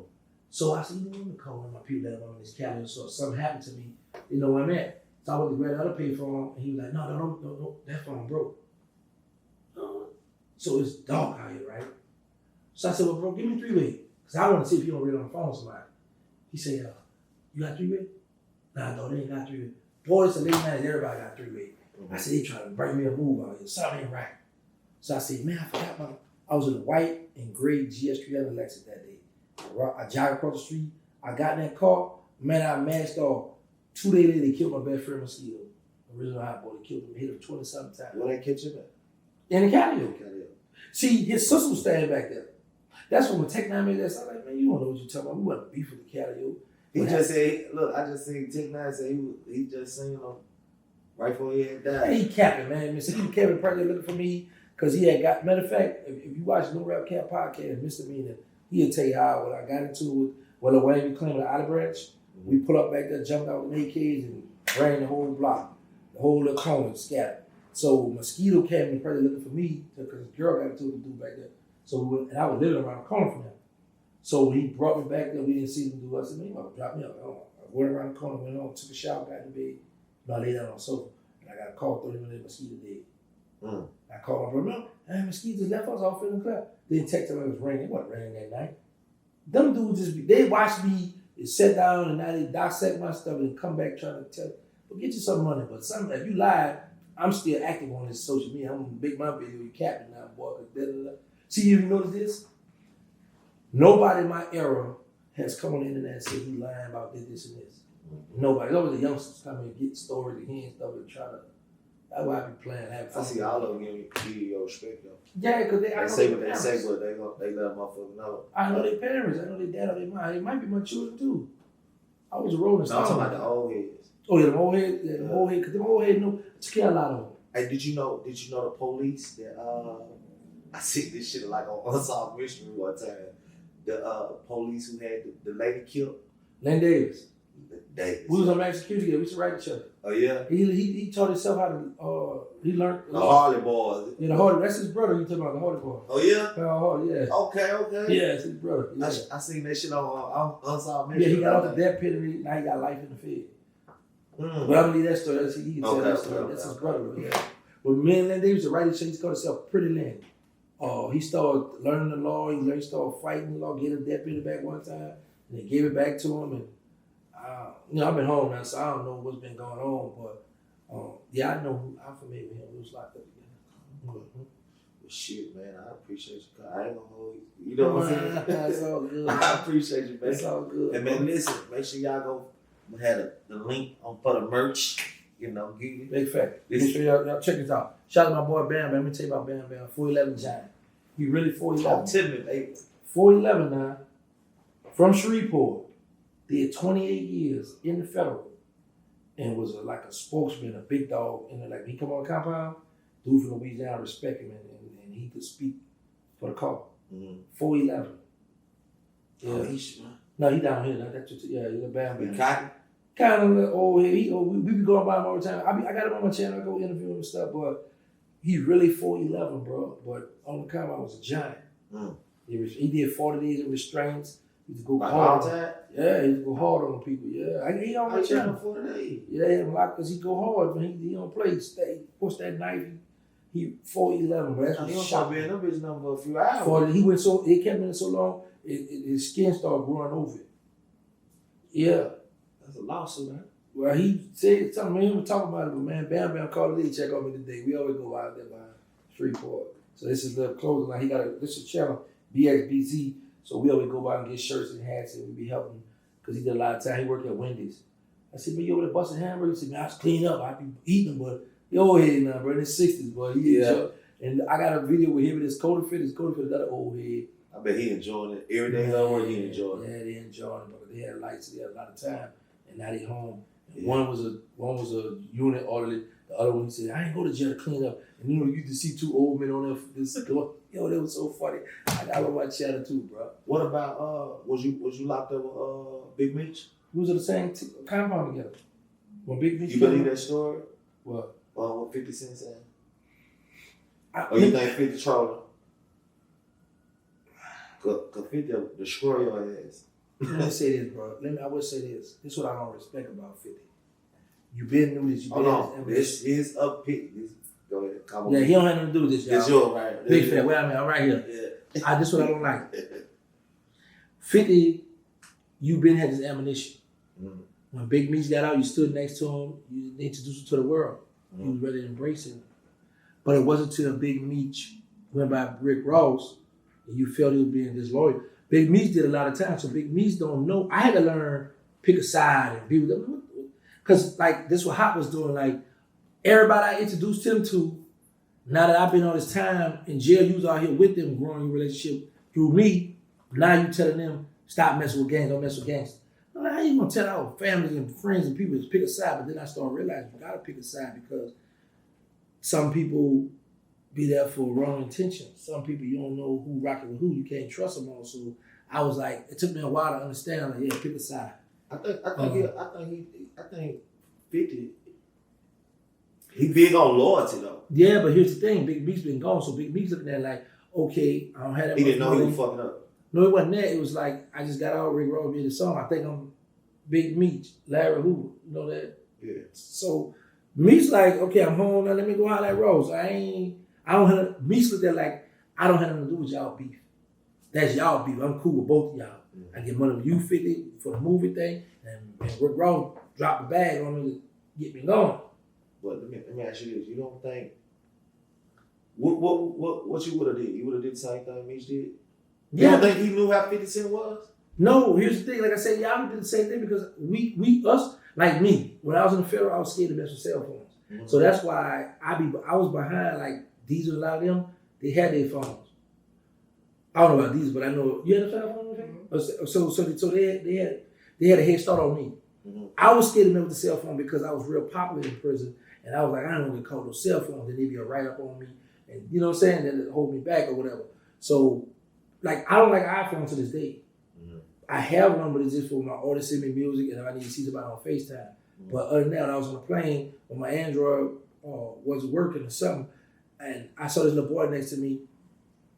So I said, you know, I'm gonna call one of my people that are on this calendar. So if something happened to me, you know where I'm at. So I went to grab the other payphone, and he was like, no, that phone broke. So it's dark out here, right? So I said, well, bro, give me 3-way. Because I want to see if you don't read on the phone with somebody. He said, you got 3-way? Nah, no, they ain't got 3-way. Boy, it's a late night, everybody got 3-way. I said, they trying to bring me a move out here. Something ain't right. So I said, man, I forgot I was in a white and gray GS3 Lexus that day. I jogged across the street. I got in that car. Man, I mashed off. 2 days later, they killed my best friend, Mosquito. Original hot boy. They killed him. Hit him 20-something times. Where they catch him at? In the catio. See, his sister was standing back there. That's when Tech 9 made that. So I'm like, man, you don't know what you're talking about. We wasn't beef with the catio. He just said, look, I just seen Tech 9 say he just seen him right before he had died. Yeah, he capping, man. Mr. Kevin probably looking for me because he had got, matter of fact, if you watch No Rap Cap podcast, Mr. Mina, he'll tell you how when I got into it with Lil Wayne claiming the Olive Branch. We pull up back there, jumped out with AKs and ran the whole block, the whole little corner scattered. So Mosquito came and probably looking for me because the girl got into it to do back there. So and I was living around the corner from him. So when he brought me back there, we didn't see him do it. I said, man, you want to drop me off? I went around the corner, went on, took a shower, got in bed. I laid down on the sofa. And I got a call 30 minutes, Mosquito dead. I called my brother, no, Mosquito just left us off in the club. Then text him, it was raining. It wasn't raining that night. Them dudes they watched me, sit down and now they dissect my stuff and come back trying to tell, well, get you some money. But if you lie, I'm still active on this social media. I'm gonna make my video, you capping now, boy. See, you notice this? Nobody in my era has come on the internet and said he lying about this, and this. Nobody. Those the youngsters come and get stories and hearing stuff and try to. That's why I be playing. I see all of them give you your respect though. Yeah, because they say what they say, but they let motherfuckers know. I know their parents. I know their dad or their mom. It might be my children too. I was a rolling stone. I'm talking about the old heads. Oh yeah, the old head. Yeah, the old head. Because the old head know took care of a lot of them. Hey, did you know the police that I see this shit like on Unsolved Mystery one time. The police who had the lady killed. Len Davis. Davis. We was on max security. We used to write each other. Oh yeah. He taught himself how to. He learned. The Harley Boys. Yeah, the Harley. That's his brother. You talking about the Harley Boy? Oh yeah. Harley, yeah. Okay. Yeah, it's his brother. Yeah. I seen that shit on Unsolved Mystery. Yeah, he got off the death penalty. Now he got life in the field. But I'm gonna leave that story. He can tell that story. That's his brother. Yeah. But me and Len Davis, the writer, he called himself Pretty Len. He started learning the law. He started fighting the law, getting the death penalty back one time, and they gave it back to him. And I've been home now, so I don't know what's been going on. But yeah, I know I'm familiar with him. We was locked up together. Well, shit, man, I appreciate you. I ain't gonna hold you. You know what I'm saying? That's all good. I appreciate you, man. That's all good. And man, listen, make sure y'all go. We had the link on for the merch. You know, give you big fact. Make sure y'all check this out. Shout out to my boy Bam Bam. Let me tell you about Bam Bam. 411 Giant. He really 411. Talk to me, baby. 411 now. From Shreveport. Did 28 years in the federal. And was like a spokesman, a big dog. And like he come on the compound, dude from Louisiana respect him and he could speak for the call. 411. Yeah. Oh, no, he down here. That's just, yeah, he's a Bam Bam. Cotton? Kind of old head. We be going by him all the time. I got him on my channel. I go interview him and stuff, but he really 411, bro. But on the camera, I was a giant. He did 40 days of restraints. He used to go hard. Yeah, he used to go hard on people. Yeah, he on my channel 40 days. Yeah, because he go hard, but he don't play. Stay, push that knife. He 411, but that's what he shot me in them bitch number for a few hours. He kept in so long, his skin started growing over it. Yeah. That's a lawsuit, man. Well, he said something, man, we were talking about it, but man, Bam Bam called it, check on me today. We always go out there by Shreveport. So this is the clothing line. This is channel, BXBZ. So we always go by and get shirts and hats and we be helping because he did a lot of time. He worked at Wendy's. I said, man, you over there busting hamburgers? He said, man, I was cleaning up. I be eating them, but he old head now, bro, in his 60s, boy. And I got a video with him and his Cody Fit. His Cody Fit, another old head. I bet he enjoying it. Every day I work, he enjoying it. Yeah, they enjoying it, but they had lights, they had a lot of time. And now they home. And one was a unit orderly. The other one, he said, I ain't go to jail to clean up. And you used to see two old men on there. This door. Yo, that was so funny. I got on my channel too, bro. What about was you locked up with Big Meech? We was in the same compound together. When Big Meech. You believe that story? What? What 50 Cent said? Or you think 50 trolling? Cause 50 will destroy your ass. Let me say this, bro. I would say this. This is what I don't respect about 50. You been through this. You been Hold on. through This is a pick. Go ahead. Come on. Yeah, he don't have nothing to do with this, y'all. It's yours, right? Big fat. Well, I mean, I'm right here. Yeah. This what I don't like. 50, you been had this ammunition. Mm-hmm. When Big Meech got out, you stood next to him. You introduced him to the world. Mm-hmm. You was ready to embrace him. But it wasn't until Big Meech went by Rick Ross and you felt he was being disloyal. Big Meech did a lot of times, so Big Meech don't know. I had to learn, pick a side and be with them. Because, like, this what Hot was doing. Like, everybody I introduced him to, now that I've been all this time in jail, you was out here with them, growing your relationship through me. Now you telling them, stop messing with gangs, don't mess with gangs. I'm like, how you gonna tell our families and friends and people to pick a side? But then I started realizing you gotta pick a side because some people be there for wrong intentions. Some people you don't know who rocking with who. You can't trust them all. So I was like, it took me a while to understand. I'm like, yeah, pick a side. I think 50. He big on loyalty though. Yeah, but here's the thing: Big Meech's been gone, so Big Meech's looking at it like, okay, I don't have that. He much didn't know money. he was fucking up. No, it wasn't that. It was like I just got out. Rick Ross did the song. I think I'm Big Meech, Larry Hoover. You know that? Yeah. So Meech's like, okay, I'm home now. Let me go out like Rose. I don't have. Meech looked at like I don't have nothing to do with y'all beef. That's y'all beef. I'm cool with both of y'all. I get money with you 50 for the movie thing, and Rick Ross dropped the bag on me to get me going. But let me ask you this: you don't think what you would have did? You would have did the same thing Meech did. You don't think he knew how 50 Cent was? No, here's the thing. Like I said, y'all did the same thing because us, like me, when I was in the federal, I was scared to mess with cell phones. Mm-hmm. So that's why I was behind, like, Diesel, a lot of them, they had their phones. I don't know about Diesel, but I know, you had a cell phone? Mm-hmm. So they had a head start on me. Mm-hmm. I was scared to mess with the cell phone because I was real popular in prison, and I was like, I don't want to get called no cell phone, then they'd be a write-up on me, and you know what I'm saying, then it hold me back or whatever. So, like, I don't like iPhone to this day. Mm-hmm. I have one, but it's just for my artists send me music and if I need to see somebody on FaceTime. Mm-hmm. But other than that, I was on a plane when my Android wasn't working or something, and I saw this little boy next to me,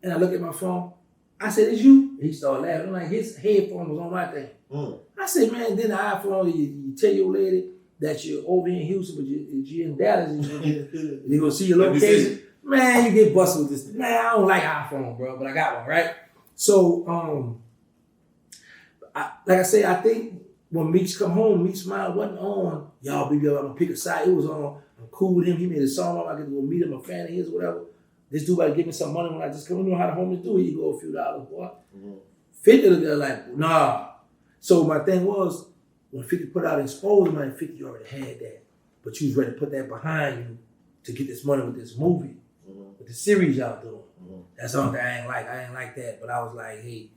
and I looked at my phone. I said, "It's you?" And he started laughing. I'm like, his headphone was on my thing. Mm. I said, "Man, then the iPhone, you tell your lady that you're over here in Houston, but you're in Dallas, and you're gonna see your location." Man, you get busted with this. Man, I don't like iPhone, bro, but I got one, right? So, like I say, I think when Meech come home, Meech's mind wasn't on, y'all, baby, I'm gonna pick a side. It was on, I'm cool with him. He made a song, I get to go meet him, a fan of his or whatever. This dude about to give me some money when I just come. You know how the homies do it. You go a few dollars, boy. Mm-hmm. 50 looked at like, nah. So my thing was, when 50 put out Exposed Money, 50 you already had that. But you was ready to put that behind you to get this money with this movie. With the series y'all doing. Mm-hmm. That's the only thing I ain't like that. But I was like, hey,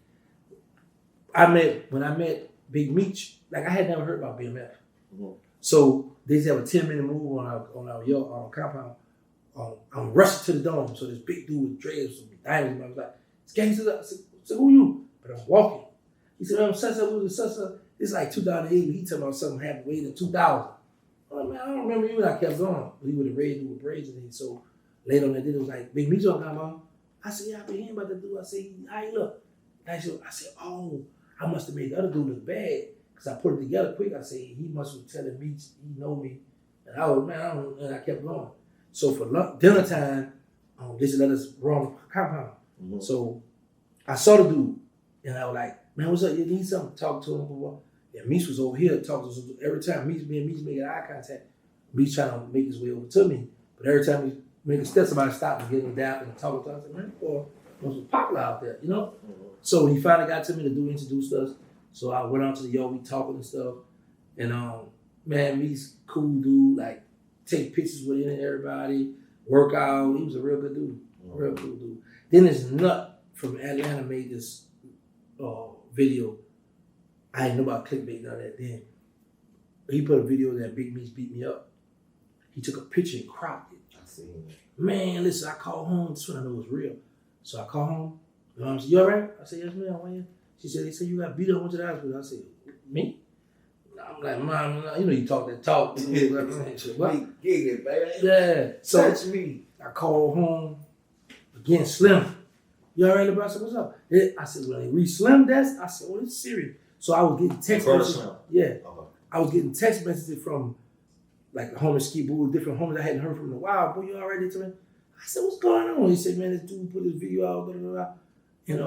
when I met Big Meech, like I had never heard about BMF. Mm-hmm. So they used to have a 10-minute move on our compound. I'm rushing to the dome. So this big dude with dreads and diamonds. I was like, it's gangsters up. I said, who you? But I'm walking. He said, I'm Sessa. It's like 2008. He told me about something happened way in 2000. I'm like, man, I don't remember you. And I kept going. He would have red dude with braids and so later on that day, it was like, Big Meech on come on. I said, yeah, I've been hearing about that dude. I said, how you look? I said, oh, I must have made the other dude look bad. Because I put it together quick. I said, he must have telling Meech, he know me. And I was, man, and I kept going. So for dinner time, they just let us run compound. Mm-hmm. So I saw the dude. And I was like, man, what's up? You need something? Talk to him. And Meech was over here talking to us. Every time Meech making eye contact, Meech trying to make his way over to me. But every time he make a step, somebody stopped and get him down and talk to us. I said, man, boy, it was popular out there, you know? Mm-hmm. So when he finally got to me, the dude introduced us. So I went out to the we talking and stuff. And man, Meech's cool dude, like take pictures with him and everybody, work out. He was a real good dude, real cool dude. Then this nut from Atlanta made this video. I didn't know about clickbait none of that then. He put a video that Big Meech beat me up. He took a picture and cropped it. I see. Man, listen, I called home. This one I know was real. So I called home. My mom said, you all right? I said, yes, ma'am. Why? She said, they said you got beat up, went to the hospital. I said, me? I'm like, Mom, you know you talk that talk. What? Get it, baby. Yeah. So touch me. I called home. Again, Slim. You all right, bro? I said, what's up? I said, well, they re-slim that? I said, well, it's serious. So I was getting text messages. Yeah. Okay. I was getting text messages from like the homeless ski boo, different homeless I hadn't heard from in a while. Boy, you already to me? I said, what's going on? He said, man, this dude put this video out, blah, blah, blah. And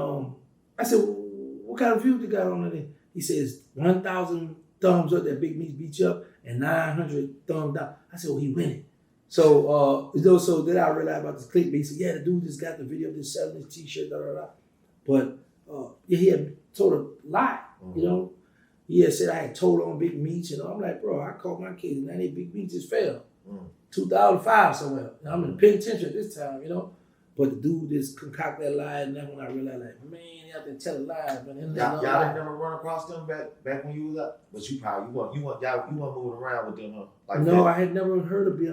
I said, what kind of views you got on it? He says 1,000 thumbs up that Big Meats beat you up and 900 thumbs down. I said, well, he winning. So so then I realized about this clickbait. He said, yeah, the dude just got the video of this selling his t-shirt, da da da. But yeah, he had told a lie, you know. He had said I had told on Big Meats, you know. I'm like, bro, I called my kids, and they Big Meats just fell. 2005 somewhere. I'm in the penitentiary at this time, you know. But the dude just concocted that lie, and that's when I realized, like, man, you have to tell a lie, man. Y'all didn't never run across them back when you was up, but you probably you weren't moving around with them, huh? Like no, that. I had never heard of Big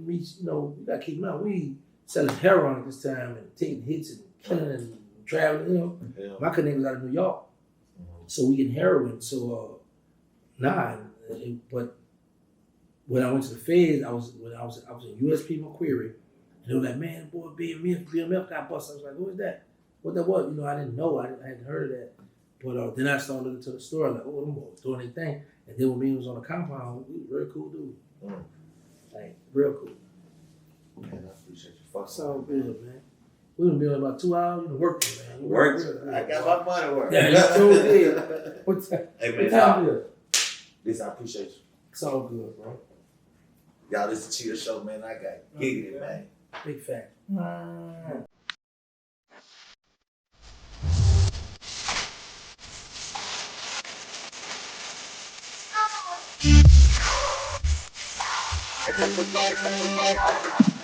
Meats. You know, you gotta keep in mind, we selling heroin at this time and taking hits and killing and traveling. You know, my connect was out of New York, so we getting heroin. So but when I went to the feds, I was in USP McQuarrie, and they were like, man, boy, BMF got busted. I was like, who is that? What that was? You know, I didn't know. I hadn't heard of that. But then I started looking to the store, like, oh, them boys doing their thing. And then when me was on the compound, we was real cool dude. Like, real cool. Man, I appreciate you. Fuck So good, man. We been doing about 2 hours. You been working, man. You work. I got my money work. Yeah, you sure did. What time? Hey, man, What time is it? Listen, I appreciate you. It's all good, bro. Y'all, this is the TheChillShow, man. I got giggity, man. Big fact. It's a